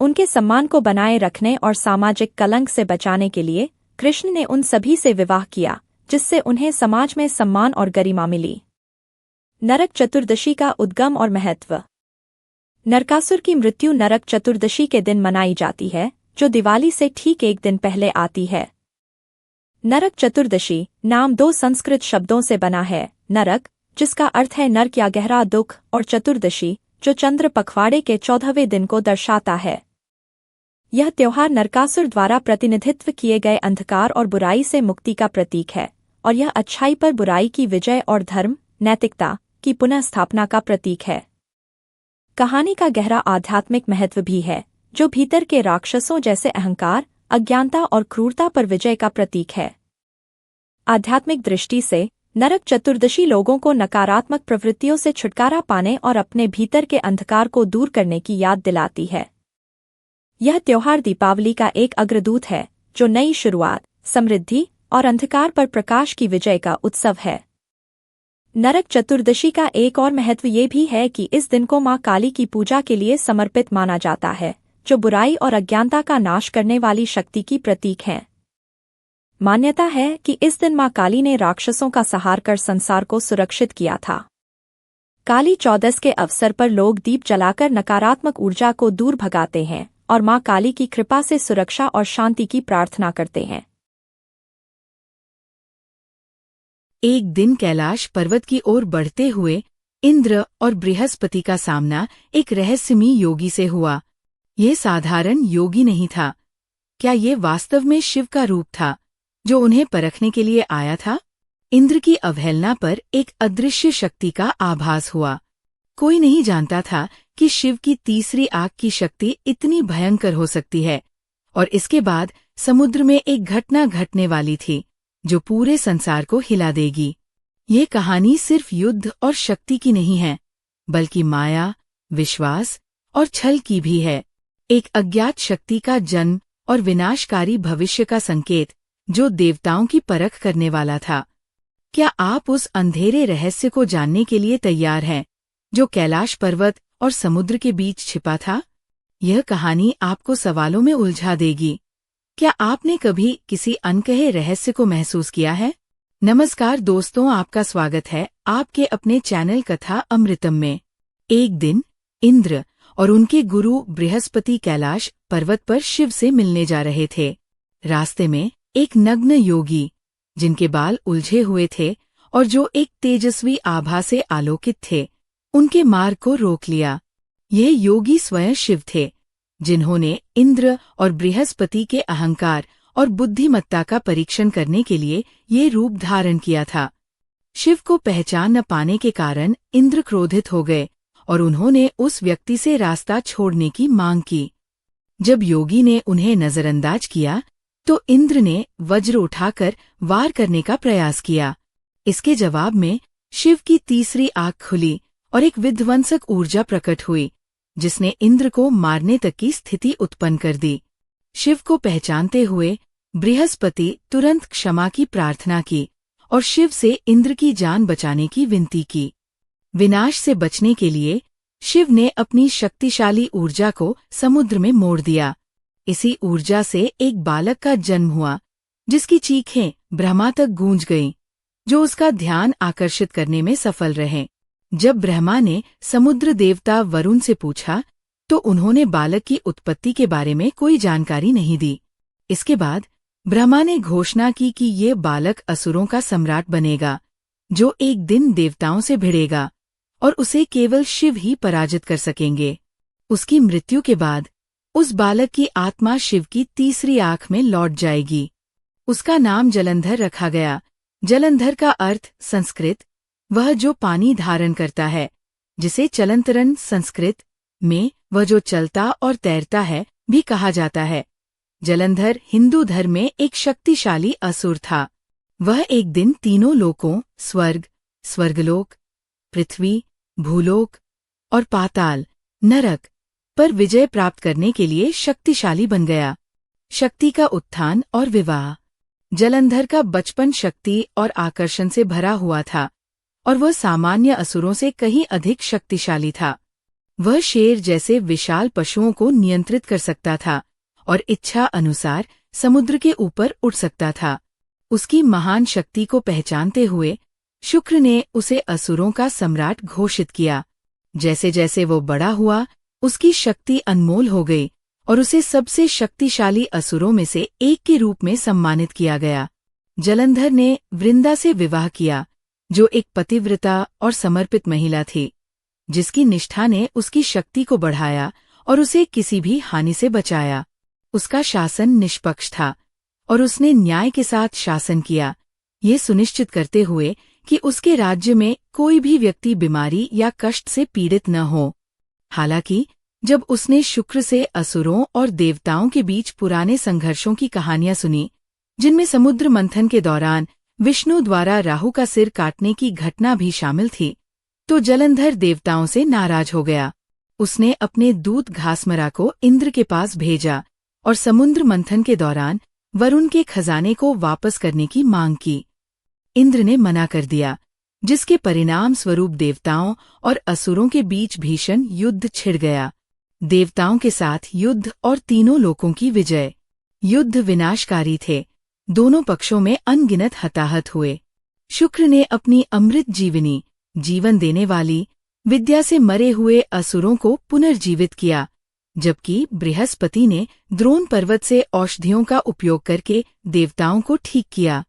उनके सम्मान को बनाए रखने और सामाजिक कलंक से बचाने के लिए कृष्ण ने उन सभी से विवाह किया, जिससे उन्हें समाज में सम्मान और गरिमा मिली। नरक चतुर्दशी का उद्गम और महत्व। नरकासुर की मृत्यु नरक चतुर्दशी के दिन मनाई जाती है, जो दिवाली से ठीक एक दिन पहले आती है। नरक चतुर्दशी नाम 2 संस्कृत शब्दों से बना है, नरक, जिसका अर्थ है नर्क या गहरा दुख, और चतुर्दशी, जो चंद्र पखवाड़े के 14वें दिन को दर्शाता है। यह त्योहार नरकासुर द्वारा प्रतिनिधित्व किए गए अंधकार और बुराई से मुक्ति का प्रतीक है, और यह अच्छाई पर बुराई की विजय और धर्म, नैतिकता की पुनः स्थापना का प्रतीक है। कहानी का गहरा आध्यात्मिक महत्व भी है, जो भीतर के राक्षसों जैसे अहंकार, अज्ञानता और क्रूरता पर विजय का प्रतीक है। आध्यात्मिक दृष्टि से नरक चतुर्दशी लोगों को नकारात्मक प्रवृत्तियों से छुटकारा पाने और अपने भीतर के अंधकार को दूर करने की याद दिलाती है। यह त्योहार दीपावली का एक अग्रदूत है, जो नई शुरुआत, समृद्धि और अंधकार पर प्रकाश की विजय का उत्सव है। नरक चतुर्दशी का एक और महत्व ये भी है कि इस दिन को मां काली की पूजा के लिए समर्पित माना जाता है, जो बुराई और अज्ञानता का नाश करने वाली शक्ति की प्रतीक है। मान्यता है कि इस दिन मां काली ने राक्षसों का संहार कर संसार को सुरक्षित किया था। काली चौदस के अवसर पर लोग दीप जलाकर नकारात्मक ऊर्जा को दूर भगाते हैं और मां काली की कृपा से सुरक्षा और शांति की प्रार्थना करते हैं। एक दिन कैलाश पर्वत की ओर बढ़ते हुए इंद्र और बृहस्पति का सामना एक रहस्यमयी योगी से हुआ। ये साधारण योगी नहीं था। क्या ये वास्तव में शिव का रूप था, जो उन्हें परखने के लिए आया था? इंद्र की अवहेलना पर एक अदृश्य शक्ति का आभास हुआ। कोई नहीं जानता था कि शिव की तीसरी आंख की शक्ति इतनी भयंकर हो सकती है। और इसके बाद समुद्र में एक घटना घटने वाली थी, जो पूरे संसार को हिला देगी। ये कहानी सिर्फ युद्ध और शक्ति की नहीं है, बल्कि माया, विश्वास और छल की भी है। एक अज्ञात शक्ति का जन्म और विनाशकारी भविष्य का संकेत, जो देवताओं की परख करने वाला था। क्या आप उस अंधेरे रहस्य को जानने के लिए तैयार हैं, जो कैलाश पर्वत और समुद्र के बीच छिपा था? यह कहानी आपको सवालों में उलझा देगी। क्या आपने कभी किसी अनकहे रहस्य को महसूस किया है? नमस्कार दोस्तों, आपका स्वागत है आपके अपने चैनल कथा अमृतम में। एक दिन इंद्र और उनके गुरु बृहस्पति कैलाश पर्वत पर शिव से मिलने जा रहे थे। रास्ते में एक नग्न योगी, जिनके बाल उलझे हुए थे और जो एक तेजस्वी आभा से आलोकित थे, उनके मार्ग को रोक लिया। ये योगी स्वयं शिव थे, जिन्होंने इंद्र और बृहस्पति के अहंकार और बुद्धिमत्ता का परीक्षण करने के लिए ये रूप धारण किया था। शिव को पहचान न पाने के कारण इंद्र क्रोधित हो गए और उन्होंने उस व्यक्ति से रास्ता छोड़ने की मांग की। जब योगी ने उन्हें नजरअंदाज किया तो इंद्र ने वज्र उठाकर वार करने का प्रयास किया। इसके जवाब में शिव की तीसरी आंख खुली और एक विध्वंसक ऊर्जा प्रकट हुई, जिसने इंद्र को मारने तक की स्थिति उत्पन्न कर दी। शिव को पहचानते हुए बृहस्पति तुरंत क्षमा की प्रार्थना की और शिव से इंद्र की जान बचाने की विनती की। विनाश से बचने के लिए शिव ने अपनी शक्तिशाली ऊर्जा को समुद्र में मोड़ दिया। इसी ऊर्जा से एक बालक का जन्म हुआ, जिसकी चीखें ब्रह्मा तक गूंज गईं, जो उसका ध्यान आकर्षित करने में सफल रहे। जब ब्रह्मा ने समुद्र देवता वरुण से पूछा तो उन्होंने बालक की उत्पत्ति के बारे में कोई जानकारी नहीं दी। इसके बाद ब्रह्मा ने घोषणा की कि ये बालक असुरों का सम्राट बनेगा, जो एक दिन देवताओं से भिड़ेगा और उसे केवल शिव ही पराजित कर सकेंगे। उसकी मृत्यु के बाद उस बालक की आत्मा शिव की तीसरी आंख में लौट जाएगी। उसका नाम जलंधर रखा गया। जलंधर का अर्थ संस्कृत वह जो पानी धारण करता है, जिसे चलंतरन संस्कृत में वह जो चलता और तैरता है भी कहा जाता है। जलंधर हिंदू धर्म में एक शक्तिशाली असुर था। वह एक दिन तीनों लोकों स्वर्ग, स्वर्गलोक, पृथ्वी, भूलोक और पाताल नरक पर विजय प्राप्त करने के लिए शक्तिशाली बन गया। शक्ति का उत्थान और विवाह। जलंधर का बचपन शक्ति और आकर्षण से भरा हुआ था और वह सामान्य असुरों से कहीं अधिक शक्तिशाली था। वह शेर जैसे विशाल पशुओं को नियंत्रित कर सकता था और इच्छा अनुसार समुद्र के ऊपर उड़ सकता था। उसकी महान शक्ति को पहचानते हुए शुक्र ने उसे असुरों का सम्राट घोषित किया। जैसे जैसे वो बड़ा हुआ, उसकी शक्ति अनमोल हो गई और उसे सबसे शक्तिशाली असुरों में से एक के रूप में सम्मानित किया गया। जलंधर ने वृंदा से विवाह किया, जो एक पतिव्रता और समर्पित महिला थी, जिसकी निष्ठा ने उसकी शक्ति को बढ़ाया और उसे किसी भी हानि से बचाया। उसका शासन निष्पक्ष था और उसने न्याय के साथ शासन किया, ये सुनिश्चित करते हुए कि उसके राज्य में कोई भी व्यक्ति बीमारी या कष्ट से पीड़ित न हो। हालांकि जब उसने शुक्र से असुरों और देवताओं के बीच पुराने संघर्षों की कहानियां सुनी, जिनमें समुद्र मंथन के दौरान विष्णु द्वारा राहु का सिर काटने की घटना भी शामिल थी, तो जलंधर देवताओं से नाराज हो गया। उसने अपने दूत घासमरा को इंद्र के पास भेजा और समुद्र मंथन के दौरान वरुण के खजाने को वापस करने की मांग की। इंद्र ने मना कर दिया, जिसके परिणाम स्वरूप देवताओं और असुरों के बीच भीषण युद्ध छिड़ गया। देवताओं के साथ युद्ध और तीनों लोकों की विजय। युद्ध विनाशकारी थे, दोनों पक्षों में अनगिनत हताहत हुए। शुक्र ने अपनी अमृत जीवनी, जीवन देने वाली विद्या से मरे हुए असुरों को पुनर्जीवित किया, जबकि बृहस्पति ने द्रोण पर्वत से औषधियों का उपयोग करके देवताओं को ठीक किया।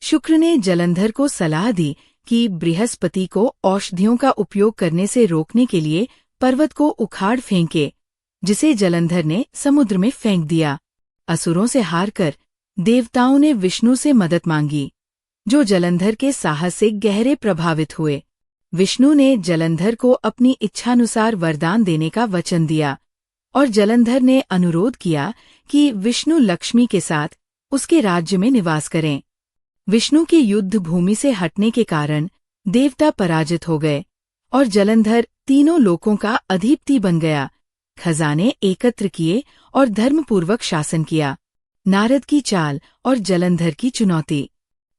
शुक्र ने जलंधर को सलाह दी कि बृहस्पति को औषधियों का उपयोग करने से रोकने के लिए पर्वत को उखाड़ फेंके, जिसे जलंधर ने समुद्र में फेंक दिया। असुरों से हारकर देवताओं ने विष्णु से मदद मांगी, जो जलंधर के साहस से गहरे प्रभावित हुए। विष्णु ने जलंधर को अपनी इच्छानुसार वरदान देने का वचन दिया और जलंधर ने अनुरोध किया कि विष्णु लक्ष्मी के साथ उसके राज्य में निवास करें। विष्णु के युद्ध भूमि से हटने के कारण देवता पराजित हो गए और जलंधर तीनों लोकों का अधिपति बन गया। खजाने एकत्र किए और धर्मपूर्वक शासन किया। नारद की चाल और जलंधर की चुनौती।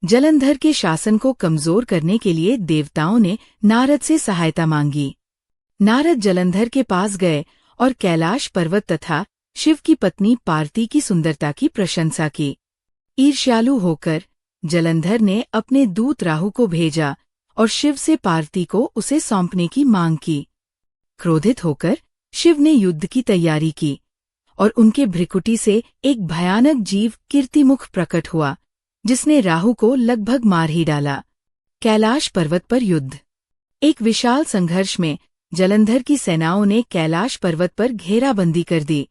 जलंधर के शासन को कमजोर करने के लिए देवताओं ने नारद से सहायता मांगी। नारद जलंधर के पास गए और कैलाश पर्वत तथा शिव की पत्नी पार्वती की सुंदरता की प्रशंसा की। ईर्ष्यालु होकर जलंधर ने अपने दूत राहु को भेजा और शिव से पार्वती को उसे सौंपने की मांग की। क्रोधित होकर शिव ने युद्ध की तैयारी की और उनके भ्रिकुटी से एक भयानक जीव कीर्तिमुख प्रकट हुआ, जिसने राहु को लगभग मार ही डाला। कैलाश पर्वत पर युद्ध। एक विशाल संघर्ष में जलंधर की सेनाओं ने कैलाश पर्वत पर घेराबंदी कर दी,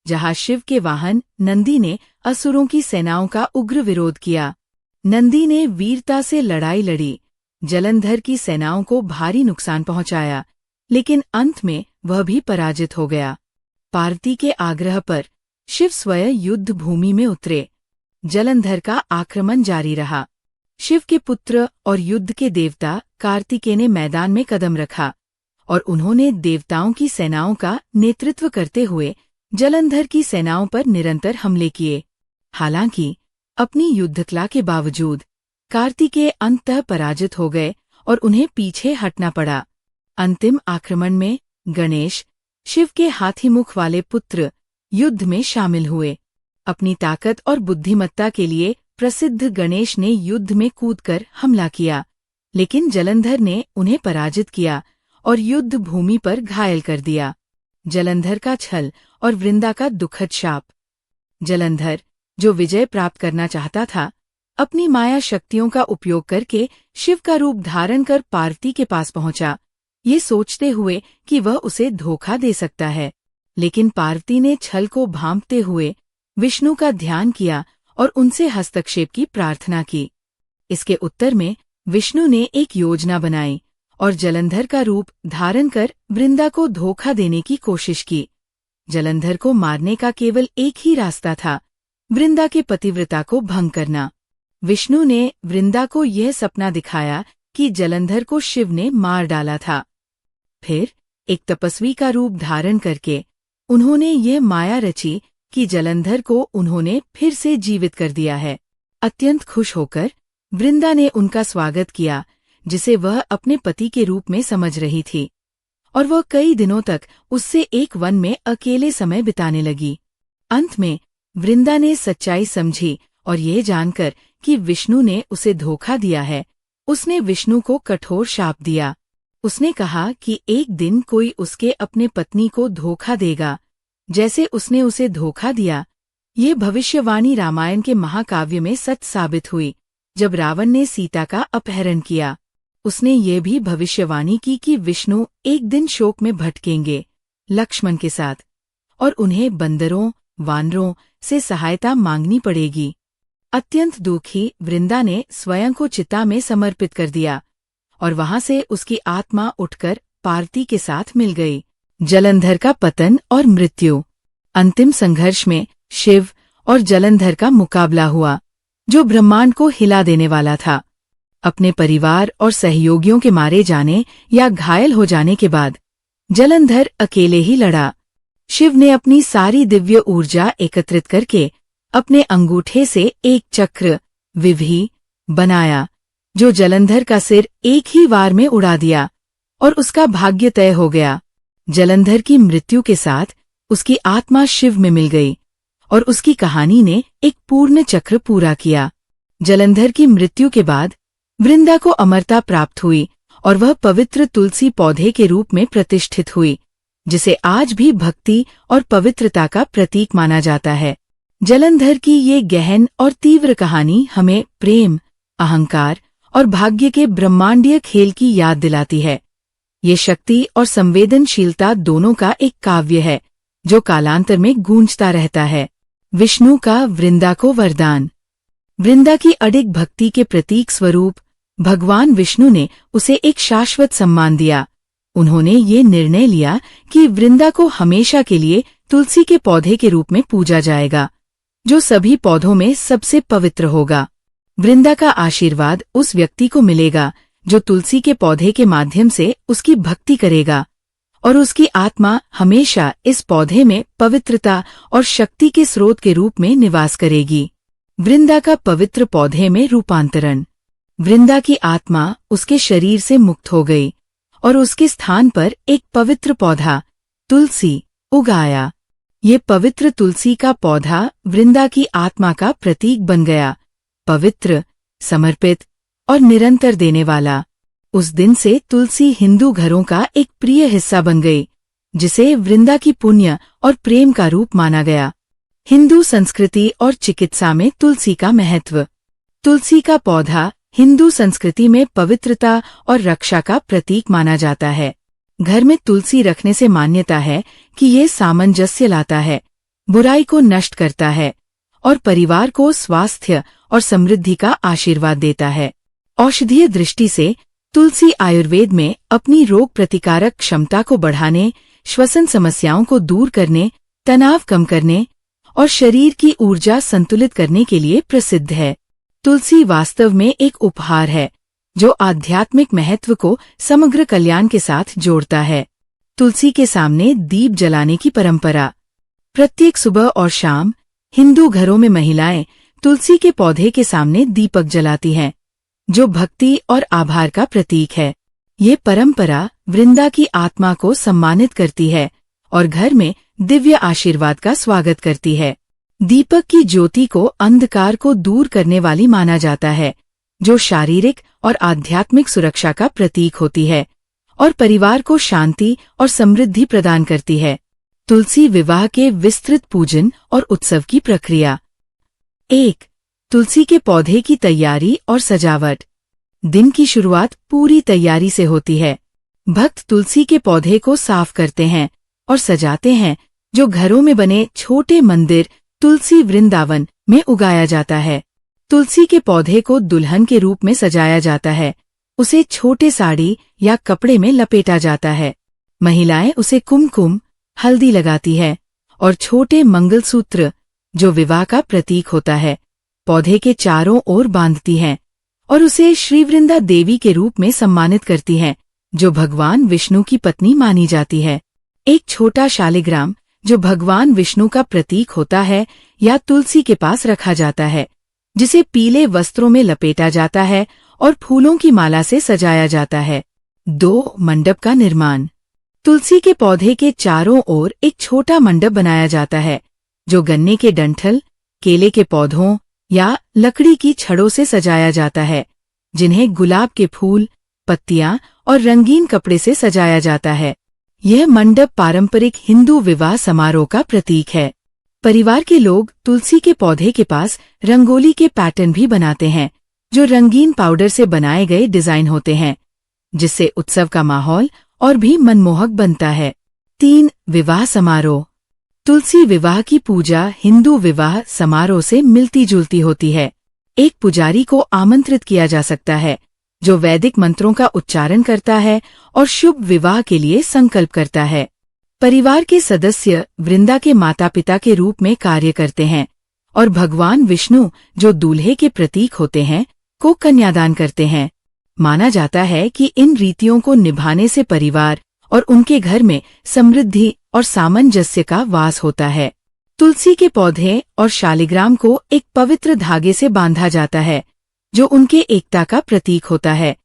जहां शिव के वाहन नंदी ने असुरों की सेनाओं का उग्र विरोध किया। नंदी ने वीरता से लड़ाई लड़ी, जलंधर की सेनाओं को भारी नुकसान पहुंचाया, लेकिन अंत में वह भी पराजित हो गया। पार्वती के आग्रह पर शिव स्वयं युद्ध भूमि में उतरे। जलंधर का आक्रमण जारी रहा। शिव के पुत्र और युद्ध के देवता कार्तिकेय ने मैदान में कदम रखा और उन्होंने देवताओं की सेनाओं का नेतृत्व करते हुए जलंधर की सेनाओं पर निरंतर हमले किए। हालांकि अपनी युद्धकला के बावजूद कार्तिकेय अंततः पराजित हो गए और उन्हें पीछे हटना पड़ा। अंतिम आक्रमण में गणेश, शिव के हाथीमुख वाले पुत्र, युद्ध में शामिल हुए। अपनी ताकत और बुद्धिमत्ता के लिए प्रसिद्ध गणेश ने युद्ध में कूदकर हमला किया, लेकिन जलंधर ने उन्हें पराजित किया और युद्ध भूमि पर घायल कर दिया। जलंधर का छल और वृंदा का दुखद शाप। जलंधर, जो विजय प्राप्त करना चाहता था, अपनी माया शक्तियों का उपयोग करके शिव का रूप धारण कर पार्वती के पास पहुंचा, ये सोचते हुए कि वह उसे धोखा दे सकता है। लेकिन पार्वती ने छल को भांपते हुए विष्णु का ध्यान किया और उनसे हस्तक्षेप की प्रार्थना की। इसके उत्तर में विष्णु ने एक योजना बनाई और जलंधर का रूप धारण कर वृंदा को धोखा देने की कोशिश की। जलंधर को मारने का केवल एक ही रास्ता था, वृंदा के पतिव्रता को भंग करना। विष्णु ने वृंदा को यह सपना दिखाया कि जलंधर को शिव ने मार डाला था। फिर एक तपस्वी का रूप धारण करके उन्होंने ये माया रची कि जलंधर को उन्होंने फिर से जीवित कर दिया है। अत्यंत खुश होकर वृंदा ने उनका स्वागत किया, जिसे वह अपने पति के रूप में समझ रही थी, और वह कई दिनों तक उससे एक वन में अकेले समय बिताने लगी। अंत में वृंदा ने सच्चाई समझी और यह जानकर कि विष्णु ने उसे धोखा दिया है, उसने विष्णु को कठोर शाप दिया। उसने कहा कि एक दिन कोई उसके अपने पत्नी को धोखा देगा, जैसे उसने उसे धोखा दिया। ये भविष्यवाणी रामायण के महाकाव्य में सच साबित हुई, जब रावण ने सीता का अपहरण किया। उसने ये भी भविष्यवाणी की कि विष्णु एक दिन शोक में भटकेंगे लक्ष्मण के साथ, और उन्हें बंदरों, वानरों से सहायता मांगनी पड़ेगी। अत्यंत दुखी वृंदा ने स्वयं को चिता में समर्पित कर दिया और वहां से उसकी आत्मा उठकर पार्वती के साथ मिल गई। जलंधर का पतन और मृत्यु। अंतिम संघर्ष में शिव और जलंधर का मुकाबला हुआ, जो ब्रह्मांड को हिला देने वाला था। अपने परिवार और सहयोगियों के मारे जाने या घायल हो जाने के बाद जलंधर अकेले ही लड़ा। शिव ने अपनी सारी दिव्य ऊर्जा एकत्रित करके अपने अंगूठे से एक चक्र विभि बनाया, जो जलंधर का सिर एक ही वार में उड़ा दिया और उसका भाग्य तय हो गया। जलंधर की मृत्यु के साथ उसकी आत्मा शिव में मिल गई और उसकी कहानी ने एक पूर्ण चक्र पूरा किया। जलंधर की मृत्यु के बाद वृंदा को अमरता प्राप्त हुई और वह पवित्र तुलसी पौधे के रूप में प्रतिष्ठित हुई, जिसे आज भी भक्ति और पवित्रता का प्रतीक माना जाता है। जलंधर की ये गहन और तीव्र कहानी हमें प्रेम, अहंकार और भाग्य के ब्रह्मांडीय खेल की याद दिलाती है। ये शक्ति और संवेदनशीलता दोनों का एक काव्य है, जो कालांतर में गूंजता रहता है। विष्णु का वृंदा को वरदान। वृंदा की अडिग भक्ति के प्रतीक स्वरूप भगवान विष्णु ने उसे एक शाश्वत सम्मान दिया। उन्होंने ये निर्णय लिया कि वृंदा को हमेशा के लिए तुलसी के पौधे के रूप में पूजा जाएगा, जो सभी पौधों में सबसे पवित्र होगा। वृंदा का आशीर्वाद उस व्यक्ति को मिलेगा जो तुलसी के पौधे के माध्यम से उसकी भक्ति करेगा, और उसकी आत्मा हमेशा इस पौधे में पवित्रता और शक्ति के स्रोत के रूप में निवास करेगी। वृंदा का पवित्र पौधे में रूपांतरण। वृंदा की आत्मा उसके शरीर से मुक्त हो गई और उसके स्थान पर एक पवित्र पौधा तुलसी उगाया। ये पवित्र तुलसी का पौधा वृंदा की आत्मा का प्रतीक बन गया, पवित्र, समर्पित और निरंतर देने वाला। उस दिन से तुलसी हिंदू घरों का एक प्रिय हिस्सा बन गई जिसे वृंदा की पुण्य और प्रेम का रूप माना गया। हिंदू संस्कृति और चिकित्सा में तुलसी का महत्व। तुलसी का पौधा हिंदू संस्कृति में पवित्रता और रक्षा का प्रतीक माना जाता है। घर में तुलसी रखने से मान्यता है कि ये सामंजस्य लाता है, बुराई को नष्ट करता है और परिवार को स्वास्थ्य और समृद्धि का आशीर्वाद देता है। औषधीय दृष्टि से तुलसी आयुर्वेद में अपनी रोग प्रतिकारक क्षमता को बढ़ाने, श्वसन समस्याओं को दूर करने, तनाव कम करने और शरीर की ऊर्जा संतुलित करने के लिए प्रसिद्ध है। तुलसी वास्तव में एक उपहार है जो आध्यात्मिक महत्व को समग्र कल्याण के साथ जोड़ता है। तुलसी के सामने दीप जलाने की परंपरा। प्रत्येक सुबह और शाम हिंदू घरों में महिलाएं तुलसी के पौधे के सामने दीपक जलाती हैं, जो भक्ति और आभार का प्रतीक है। ये परंपरा वृंदा की आत्मा को सम्मानित करती है और घर में दिव्य आशीर्वाद का स्वागत करती है। दीपक की ज्योति को अंधकार को दूर करने वाली माना जाता है, जो शारीरिक और आध्यात्मिक सुरक्षा का प्रतीक होती है और परिवार को शांति और समृद्धि प्रदान करती है। तुलसी विवाह के विस्तृत पूजन और उत्सव की प्रक्रिया। 1. तुलसी के पौधे की तैयारी और सजावट। दिन की शुरुआत पूरी तैयारी से होती है। भक्त तुलसी के पौधे को साफ करते हैं और सजाते हैं, जो घरों में बने छोटे मंदिर तुलसी वृंदावन में उगाया जाता है। तुलसी के पौधे को दुल्हन के रूप में सजाया जाता है। उसे छोटे साड़ी या कपड़े में लपेटा जाता है। महिलाएं उसे कुमकुम, हल्दी लगाती है और छोटे मंगलसूत्र, जो विवाह का प्रतीक होता है, पौधे के चारों ओर बांधती हैं और उसे श्रीवृंदा देवी के रूप में सम्मानित करती हैं, जो भगवान विष्णु की पत्नी मानी जाती है। एक छोटा शालिग्राम, जो भगवान विष्णु का प्रतीक होता है, या तुलसी के पास रखा जाता है, जिसे पीले वस्त्रों में लपेटा जाता है और फूलों की माला से सजाया जाता है। 2. मंडप का निर्माण। तुलसी के पौधे के चारों ओर एक छोटा मंडप बनाया जाता है, जो गन्ने के डंठल, केले के पौधों या लकड़ी की छड़ों से सजाया जाता है, जिन्हें गुलाब के फूल, पत्तियां और रंगीन कपड़े से सजाया जाता है। यह मंडप पारंपरिक हिंदू विवाह समारोह का प्रतीक है। परिवार के लोग तुलसी के पौधे के पास रंगोली के पैटर्न भी बनाते हैं, जो रंगीन पाउडर से बनाए गए डिजाइन होते हैं, जिससे उत्सव का माहौल और भी मनमोहक बनता है। 3. विवाह समारोह। तुलसी विवाह की पूजा हिंदू विवाह समारोह से मिलती जुलती होती है। एक पुजारी को आमंत्रित किया जा सकता है, जो वैदिक मंत्रों का उच्चारण करता है और शुभ विवाह के लिए संकल्प करता है। परिवार के सदस्य वृंदा के माता पिता के रूप में कार्य करते हैं और भगवान विष्णु, जो दूल्हे के प्रतीक होते हैं, को कन्यादान करते हैं। माना जाता है कि इन रीतियों को निभाने से परिवार और उनके घर में समृद्धि और सामंजस्य का वास होता है। तुलसी के पौधे और शालिग्राम को एक पवित्र धागे से बांधा जाता है, जो उनके एकता का प्रतीक होता है,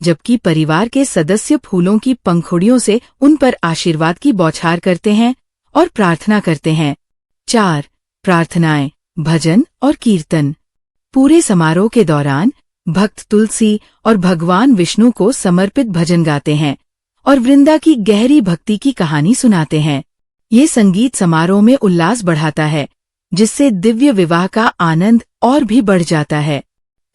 जबकि परिवार के सदस्य फूलों की पंखुड़ियों से उन पर आशीर्वाद की बौछार करते हैं और प्रार्थना करते हैं। 4. प्रार्थनाएं, भजन और कीर्तन। पूरे समारोह के दौरान भक्त तुलसी और भगवान विष्णु को समर्पित भजन गाते हैं और वृंदा की गहरी भक्ति की कहानी सुनाते हैं। ये संगीत समारोह में उल्लास बढ़ाता है, जिससे दिव्य विवाह का आनंद और भी बढ़ जाता है।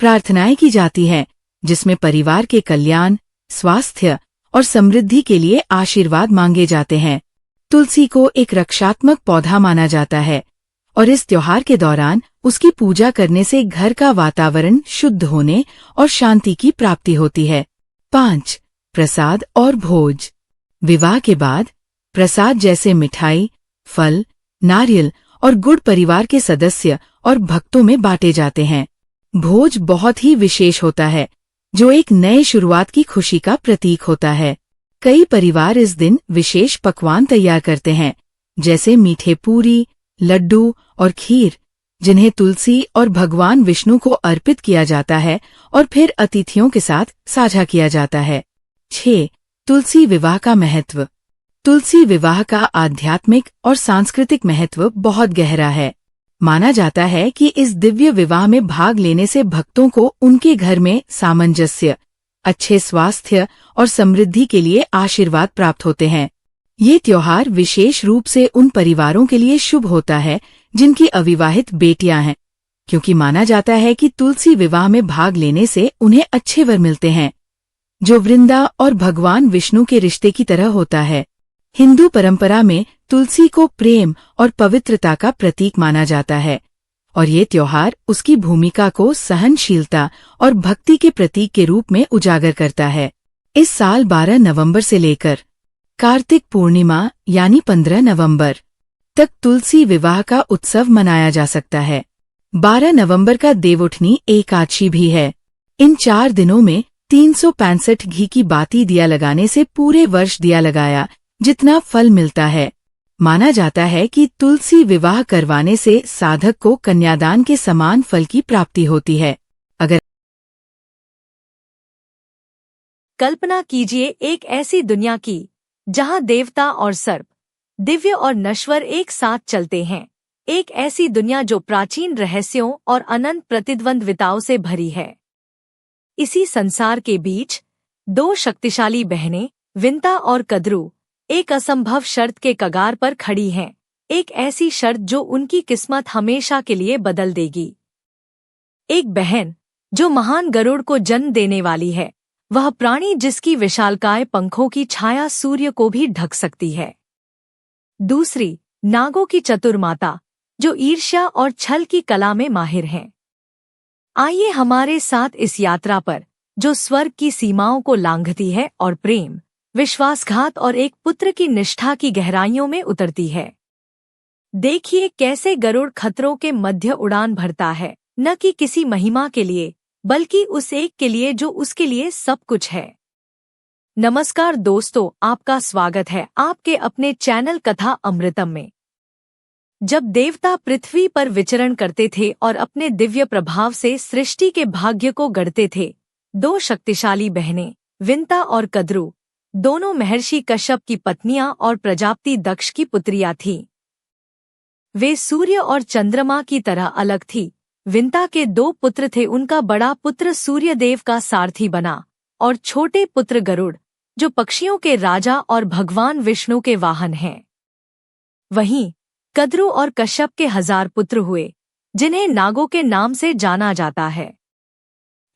प्रार्थनाएं की जाती हैं, जिसमें परिवार के कल्याण, स्वास्थ्य और समृद्धि के लिए आशीर्वाद मांगे जाते हैं। तुलसी को एक रक्षात्मक पौधा माना जाता है और इस त्योहार के दौरान उसकी पूजा करने से घर का वातावरण शुद्ध होने और शांति की प्राप्ति होती है। 5. प्रसाद और भोज। विवाह के बाद प्रसाद जैसे मिठाई, फल, नारियल और गुड़ परिवार के सदस्य और भक्तों में बांटे जाते हैं। भोज बहुत ही विशेष होता है, जो एक नए शुरुआत की खुशी का प्रतीक होता है। कई परिवार इस दिन विशेष पकवान तैयार करते हैं, जैसे मीठे पूरी, लड्डू और खीर, जिन्हें तुलसी और भगवान विष्णु को अर्पित किया जाता है और फिर अतिथियों के साथ साझा किया जाता है। 6. तुलसी विवाह का महत्व। तुलसी विवाह का आध्यात्मिक और सांस्कृतिक महत्व बहुत गहरा है। माना जाता है कि इस दिव्य विवाह में भाग लेने से भक्तों को उनके घर में सामंजस्य, अच्छे स्वास्थ्य और समृद्धि के लिए आशीर्वाद प्राप्त होते हैं। ये त्योहार विशेष रूप से उन परिवारों के लिए शुभ होता है जिनकी अविवाहित बेटियां हैं, क्योंकि माना जाता है कि तुलसी विवाह में भाग लेने से उन्हें अच्छे वर मिलते हैं, जो वृंदा और भगवान विष्णु के रिश्ते की तरह होता है। हिंदू परंपरा में तुलसी को प्रेम और पवित्रता का प्रतीक माना जाता है और ये त्योहार उसकी भूमिका को सहनशीलता और भक्ति के प्रतीक के रूप में उजागर करता है। इस साल 12 नवंबर से लेकर कार्तिक पूर्णिमा यानी 15 नवंबर तक तुलसी विवाह का उत्सव मनाया जा सकता है। 12 नवंबर का देवउठनी एकादशी भी है। इन 4 दिनों में 365 घी की बाती दिया लगाने से पूरे वर्ष दिया लगाया जितना फल मिलता है। माना जाता है कि तुलसी विवाह करवाने से साधक को कन्यादान के समान फल की प्राप्ति होती है। अगर कल्पना कीजिए एक ऐसी दुनिया की जहां देवता और सर्प, दिव्य और नश्वर एक साथ चलते हैं। एक ऐसी दुनिया जो प्राचीन रहस्यों और अनंत प्रतिद्वंद्विताओं से भरी है। इसी संसार के बीच 2 शक्तिशाली बहनें विंता और कद्रू एक असंभव शर्त के कगार पर खड़ी हैं। एक ऐसी शर्त जो उनकी किस्मत हमेशा के लिए बदल देगी। एक बहन जो महान गरुड़ को जन्म देने वाली है, वह प्राणी जिसकी विशालकाय पंखों की छाया सूर्य को भी ढक सकती है। दूसरी नागों की चतुर माता जो ईर्ष्या और छल की कला में माहिर हैं। आइए हमारे साथ इस यात्रा पर जो स्वर्ग की सीमाओं को लांघती है और प्रेम, विश्वासघात और एक पुत्र की निष्ठा की गहराइयों में उतरती है। देखिए कैसे गरुड़ खतरों के मध्य उड़ान भरता है, न कि किसी महिमा के लिए बल्कि उस एक के लिए जो उसके लिए सब कुछ है। नमस्कार दोस्तों, आपका स्वागत है आपके अपने चैनल कथा अमृतम में। जब देवता पृथ्वी पर विचरण करते थे और अपने दिव्य प्रभाव से सृष्टि के भाग्य को गढ़ते थे, 2 शक्तिशाली बहनें विंता और कद्रू दोनों महर्षि कश्यप की पत्नियां और प्रजापति दक्ष की पुत्रियां थीं। वे सूर्य और चंद्रमा की तरह अलग थी। विंता के 2 पुत्र थे। उनका बड़ा पुत्र सूर्यदेव का सारथी बना और छोटे पुत्र गरुड़ जो पक्षियों के राजा और भगवान विष्णु के वाहन हैं। वहीं कद्रू और कश्यप के 1000 पुत्र हुए जिन्हें नागों के नाम से जाना जाता है।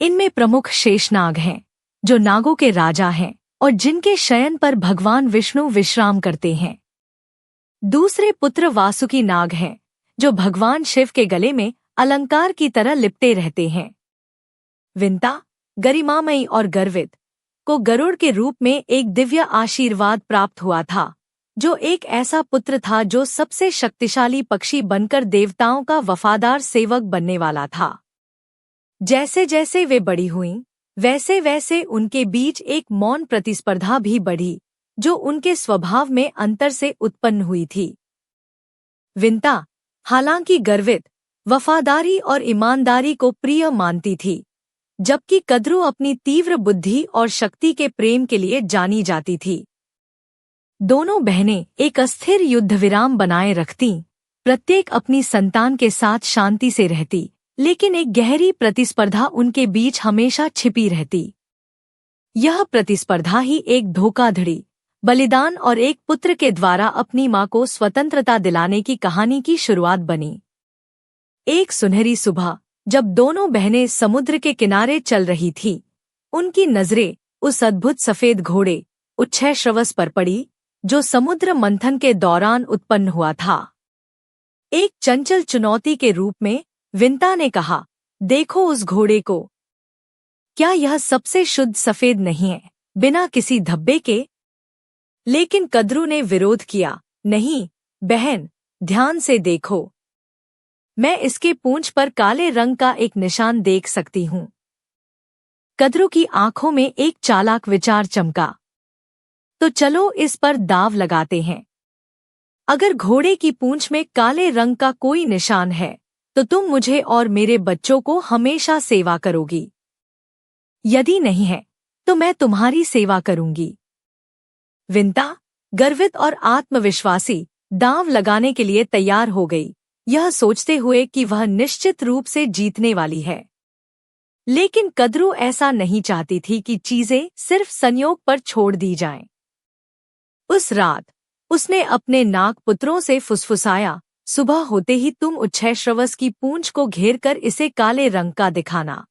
इनमें प्रमुख शेषनाग हैं जो नागों के राजा हैं और जिनके शयन पर भगवान विष्णु विश्राम करते हैं। दूसरे पुत्र वासुकी नाग हैं जो भगवान शिव के गले में अलंकार की तरह लिपटे रहते हैं। विंता गरिमामयी और गर्वित को गरुड़ के रूप में एक दिव्य आशीर्वाद प्राप्त हुआ था, जो एक ऐसा पुत्र था जो सबसे शक्तिशाली पक्षी बनकर देवताओं का वफादार सेवक बनने वाला था। जैसे जैसे वे बड़ी हुईं, वैसे वैसे उनके बीच एक मौन प्रतिस्पर्धा भी बढ़ी जो उनके स्वभाव में अंतर से उत्पन्न हुई थी। विंता हालांकि गर्वित, वफादारी और ईमानदारी को प्रिय मानती थी, जबकि कद्रू अपनी तीव्र बुद्धि और शक्ति के प्रेम के लिए जानी जाती थी। दोनों बहनें एक अस्थिर युद्ध विराम बनाए रखतीं, प्रत्येक अपनी संतान के साथ शांति से रहती, लेकिन एक गहरी प्रतिस्पर्धा उनके बीच हमेशा छिपी रहती। यह प्रतिस्पर्धा ही एक धोखाधड़ी, बलिदान और एक पुत्र के द्वारा अपनी मां को स्वतंत्रता दिलाने की कहानी की शुरुआत बनी। एक सुनहरी सुबह जब दोनों बहनें समुद्र के किनारे चल रही थीं, उनकी नजरें उस अद्भुत सफेद घोड़े उच्छ्रवस पर पड़ी जो समुद्र मंथन के दौरान उत्पन्न हुआ था। एक चंचल चुनौती के रूप में विंता ने कहा, देखो उस घोड़े को, क्या यह सबसे शुद्ध सफेद नहीं है, बिना किसी धब्बे के? लेकिन कद्रू ने विरोध किया, नहीं बहन, ध्यान से देखो, मैं इसके पूंछ पर काले रंग का एक निशान देख सकती हूँ। कद्रू की आंखों में एक चालाक विचार चमका, तो चलो इस पर दाव लगाते हैं। अगर घोड़े की पूंछ में काले रंग का कोई निशान है तो तुम मुझे और मेरे बच्चों को हमेशा सेवा करोगी, यदि नहीं है तो मैं तुम्हारी सेवा करूंगी। विंता गर्वित और आत्मविश्वासी दांव लगाने के लिए तैयार हो गई, यह सोचते हुए कि वह निश्चित रूप से जीतने वाली है। लेकिन कद्रू ऐसा नहीं चाहती थी कि चीजें सिर्फ संयोग पर छोड़ दी जाएं। उस रात उसने अपने नाग पुत्रों से फुसफुसाया, सुबह होते ही तुम उच्छैश्रवस की पूंछ को घेर कर इसे काले रंग का दिखाना।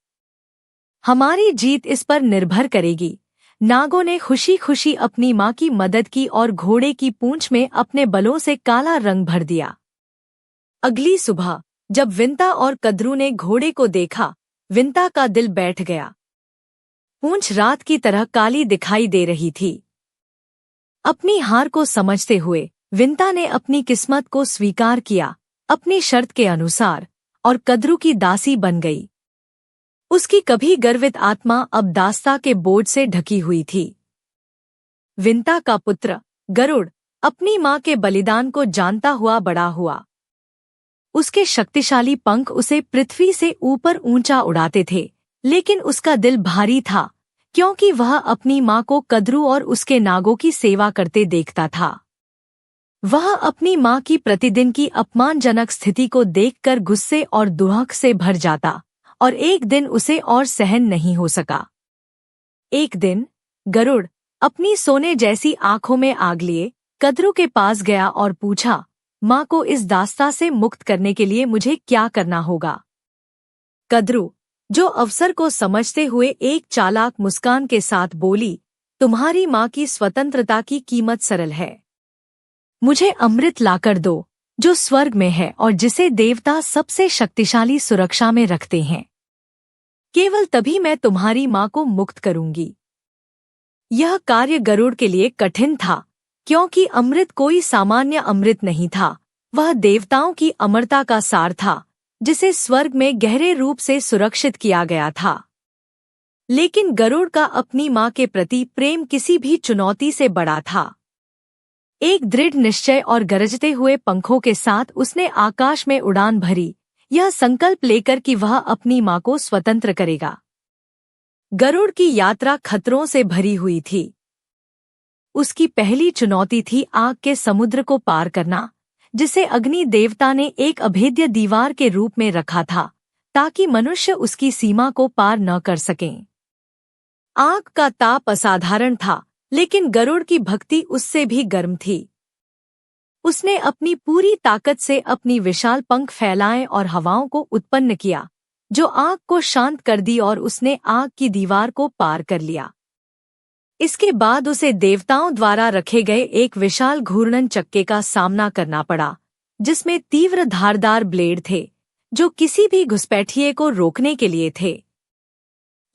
हमारी जीत इस पर निर्भर करेगी। नागों ने खुशी खुशी अपनी माँ की मदद की और घोड़े की पूंछ में अपने बलों से काला रंग भर दिया। अगली सुबह जब विंता और कद्रू ने घोड़े को देखा, विंता का दिल बैठ गया। पूंछ रात की तरह काली दिखाई दे रही थी। अपनी हार को समझते हुए विंता ने अपनी किस्मत को स्वीकार किया, अपनी शर्त के अनुसार, और कद्रू की दासी बन गई। उसकी कभी गर्वित आत्मा अब दास्ता के बोझ से ढकी हुई थी। विंता का पुत्र गरुड़ अपनी माँ के बलिदान को जानता हुआ बड़ा हुआ। उसके शक्तिशाली पंख उसे पृथ्वी से ऊपर ऊंचा उड़ाते थे, लेकिन उसका दिल भारी था, क्योंकि वह अपनी माँ को कद्रू और उसके नागों की सेवा करते देखता था। वह अपनी माँ की प्रतिदिन की अपमानजनक स्थिति को देखकर गुस्से और दुख से भर जाता, और एक दिन उसे और सहन नहीं हो सका। एक दिन गरुड़ अपनी सोने जैसी आंखों में आग लिए कद्रू के पास गया और पूछा, माँ को इस दास्ता से मुक्त करने के लिए मुझे क्या करना होगा? कद्रू, जो अवसर को समझते हुए एक चालाक मुस्कान के साथ बोली, तुम्हारी माँ की स्वतंत्रता की कीमत सरल है। मुझे अमृत लाकर दो, जो स्वर्ग में है और जिसे देवता सबसे शक्तिशाली सुरक्षा में रखते हैं। केवल तभी मैं तुम्हारी माँ को मुक्त करूंगी। यह कार्य गरुड़ के लिए कठिन था, क्योंकि अमृत कोई सामान्य अमृत नहीं था, वह देवताओं की अमरता का सार था, जिसे स्वर्ग में गहरे रूप से सुरक्षित किया गया था। लेकिन गरुड़ का अपनी माँ के प्रति प्रेम किसी भी चुनौती से बड़ा था। एक दृढ़ निश्चय और गरजते हुए पंखों के साथ उसने आकाश में उड़ान भरी, यह संकल्प लेकर कि वह अपनी माँ को स्वतंत्र करेगा। गरुड़ की यात्रा खतरों से भरी हुई थी। उसकी पहली चुनौती थी आग के समुद्र को पार करना, जिसे अग्नि देवता ने एक अभेद्य दीवार के रूप में रखा था, ताकि मनुष्य उसकी सीमा को पार न कर सकें। आग का ताप असाधारण था, लेकिन गरुड़ की भक्ति उससे भी गर्म थी। उसने अपनी पूरी ताकत से अपनी विशाल पंख फैलाए और हवाओं को उत्पन्न किया, जो आग को शांत कर दी, और उसने आग की दीवार को पार कर लिया। इसके बाद उसे देवताओं द्वारा रखे गए एक विशाल घूर्णन चक्के का सामना करना पड़ा, जिसमें तीव्र धारदार ब्लेड थे, जो किसी भी घुसपैठिए को रोकने के लिए थे।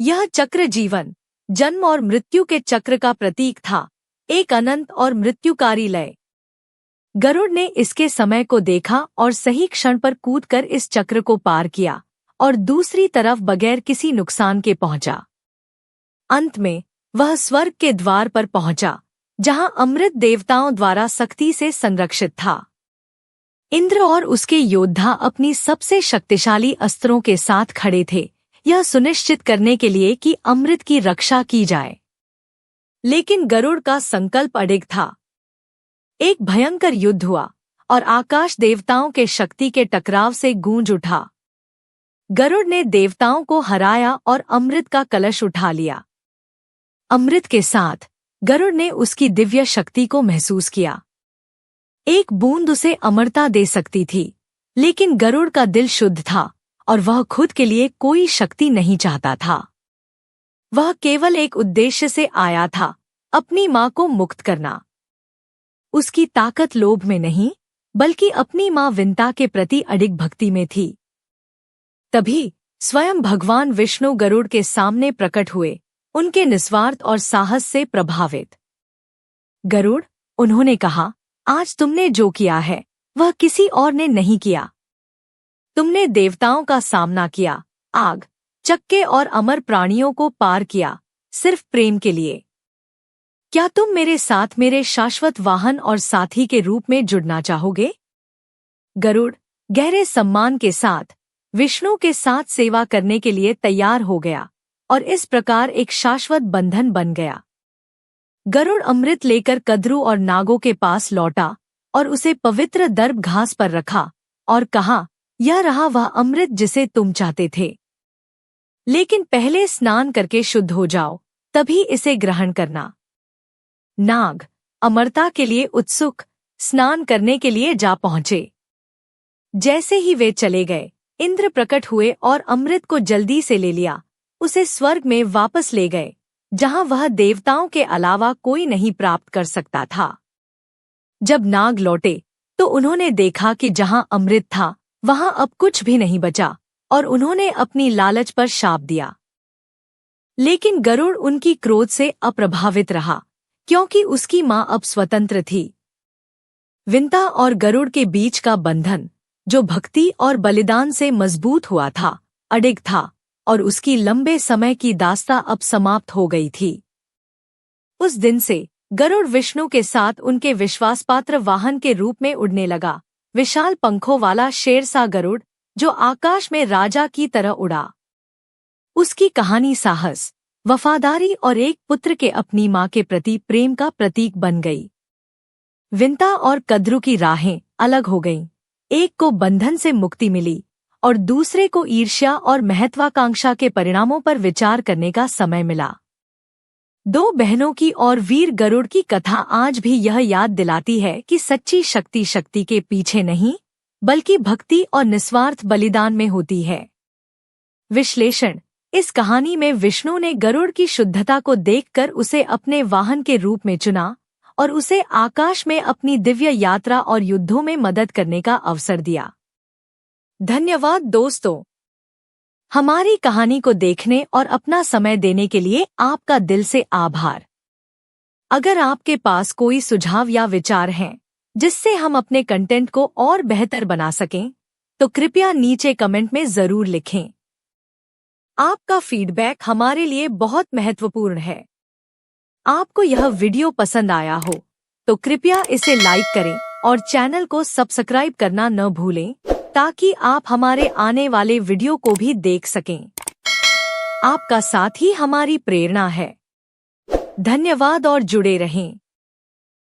यह चक्र जीवन, जन्म और मृत्यु के चक्र का प्रतीक था, एक अनंत और मृत्युकारी लय। गरुड़ ने इसके समय को देखा और सही क्षण पर कूदकर इस चक्र को पार किया और दूसरी तरफ बगैर किसी नुकसान के पहुंचा। अंत में वह स्वर्ग के द्वार पर पहुंचा, जहां अमृत देवताओं द्वारा सख्ती से संरक्षित था। इंद्र और उसके योद्धा अपनी सबसे शक्तिशाली अस्त्रों के साथ खड़े थे, यह सुनिश्चित करने के लिए कि अमृत की रक्षा की जाए। लेकिन गरुड़ का संकल्प अडिग था। एक भयंकर युद्ध हुआ और आकाश देवताओं के शक्ति के टकराव से गूंज उठा। गरुड़ ने देवताओं को हराया और अमृत का कलश उठा लिया। अमृत के साथ गरुड़ ने उसकी दिव्य शक्ति को महसूस किया। एक बूंद उसे अमरता दे सकती थी, लेकिन गरुड़ का दिल शुद्ध था और वह खुद के लिए कोई शक्ति नहीं चाहता था। वह केवल एक उद्देश्य से आया था, अपनी माँ को मुक्त करना। उसकी ताकत लोभ में नहीं, बल्कि अपनी माँ विंता के प्रति अडिग भक्ति में थी। तभी स्वयं भगवान विष्णु गरुड़ के सामने प्रकट हुए, उनके निस्वार्थ और साहस से प्रभावित। गरुड़, उन्होंने कहा, आज तुमने जो किया है वह किसी और ने नहीं किया। तुमने देवताओं का सामना किया, आग, चक्के और अमर प्राणियों को पार किया, सिर्फ प्रेम के लिए। क्या तुम मेरे साथ मेरे शाश्वत वाहन और साथी के रूप में जुड़ना चाहोगे? गरुड़ गहरे सम्मान के साथ विष्णु के साथ सेवा करने के लिए तैयार हो गया और इस प्रकार एक शाश्वत बंधन बन गया। गरुड़ अमृत लेकर कद्रू और नागों के पास लौटा और उसे पवित्र दर्भ घास पर रखा और कहा, यह रहा वह अमृत जिसे तुम चाहते थे। लेकिन पहले स्नान करके शुद्ध हो जाओ, तभी इसे ग्रहण करना। नाग, अमरता के लिए उत्सुक, स्नान करने के लिए जा पहुंचे। जैसे ही वे चले गए, इंद्र प्रकट हुए और अमृत को जल्दी से ले लिया, उसे स्वर्ग में वापस ले गए, जहां वह देवताओं के अलावा कोई नहीं प्राप्त कर सकता था। जब नाग लौटे तो उन्होंने देखा कि जहां अमृत था वहां अब कुछ भी नहीं बचा, और उन्होंने अपनी लालच पर शाप दिया। लेकिन गरुड़ उनकी क्रोध से अप्रभावित रहा, क्योंकि उसकी मां अब स्वतंत्र थी। विंता और गरुड़ के बीच का बंधन, जो भक्ति और बलिदान से मजबूत हुआ था, अडिग था, और उसकी लंबे समय की दास्ता अब समाप्त हो गई थी। उस दिन से गरुड़ विष्णु के साथ उनके विश्वासपात्र वाहन के रूप में उड़ने लगा, विशाल पंखों वाला शेर सा गरुड़, जो आकाश में राजा की तरह उड़ा। उसकी कहानी साहस, वफादारी और एक पुत्र के अपनी मां के प्रति प्रेम का प्रतीक बन गई। विंता और कद्रु की राहें अलग हो गईं। एक को बंधन से मुक्ति मिली और दूसरे को ईर्ष्या और महत्वाकांक्षा के परिणामों पर विचार करने का समय मिला। दो बहनों की और वीर गरुड़ की कथा आज भी यह याद दिलाती है कि सच्ची शक्ति के पीछे नहीं, बल्कि भक्ति और निस्वार्थ बलिदान में होती है। विश्लेषण: इस कहानी में विष्णु ने गरुड़ की शुद्धता को देखकर उसे अपने वाहन के रूप में चुना और उसे आकाश में अपनी दिव्य यात्रा और युद्धों में मदद करने का अवसर दिया। धन्यवाद दोस्तों, हमारी कहानी को देखने और अपना समय देने के लिए आपका दिल से आभार। अगर आपके पास कोई सुझाव या विचार हैं जिससे हम अपने कंटेंट को और बेहतर बना सकें, तो कृपया नीचे कमेंट में जरूर लिखें। आपका फीडबैक हमारे लिए बहुत महत्वपूर्ण है। आपको यह वीडियो पसंद आया हो तो कृपया इसे लाइक करें और चैनल को सब्सक्राइब करना न भूलें, ताकि आप हमारे आने वाले वीडियो को भी देख सकें। आपका साथ ही हमारी प्रेरणा है। धन्यवाद और जुड़े रहें।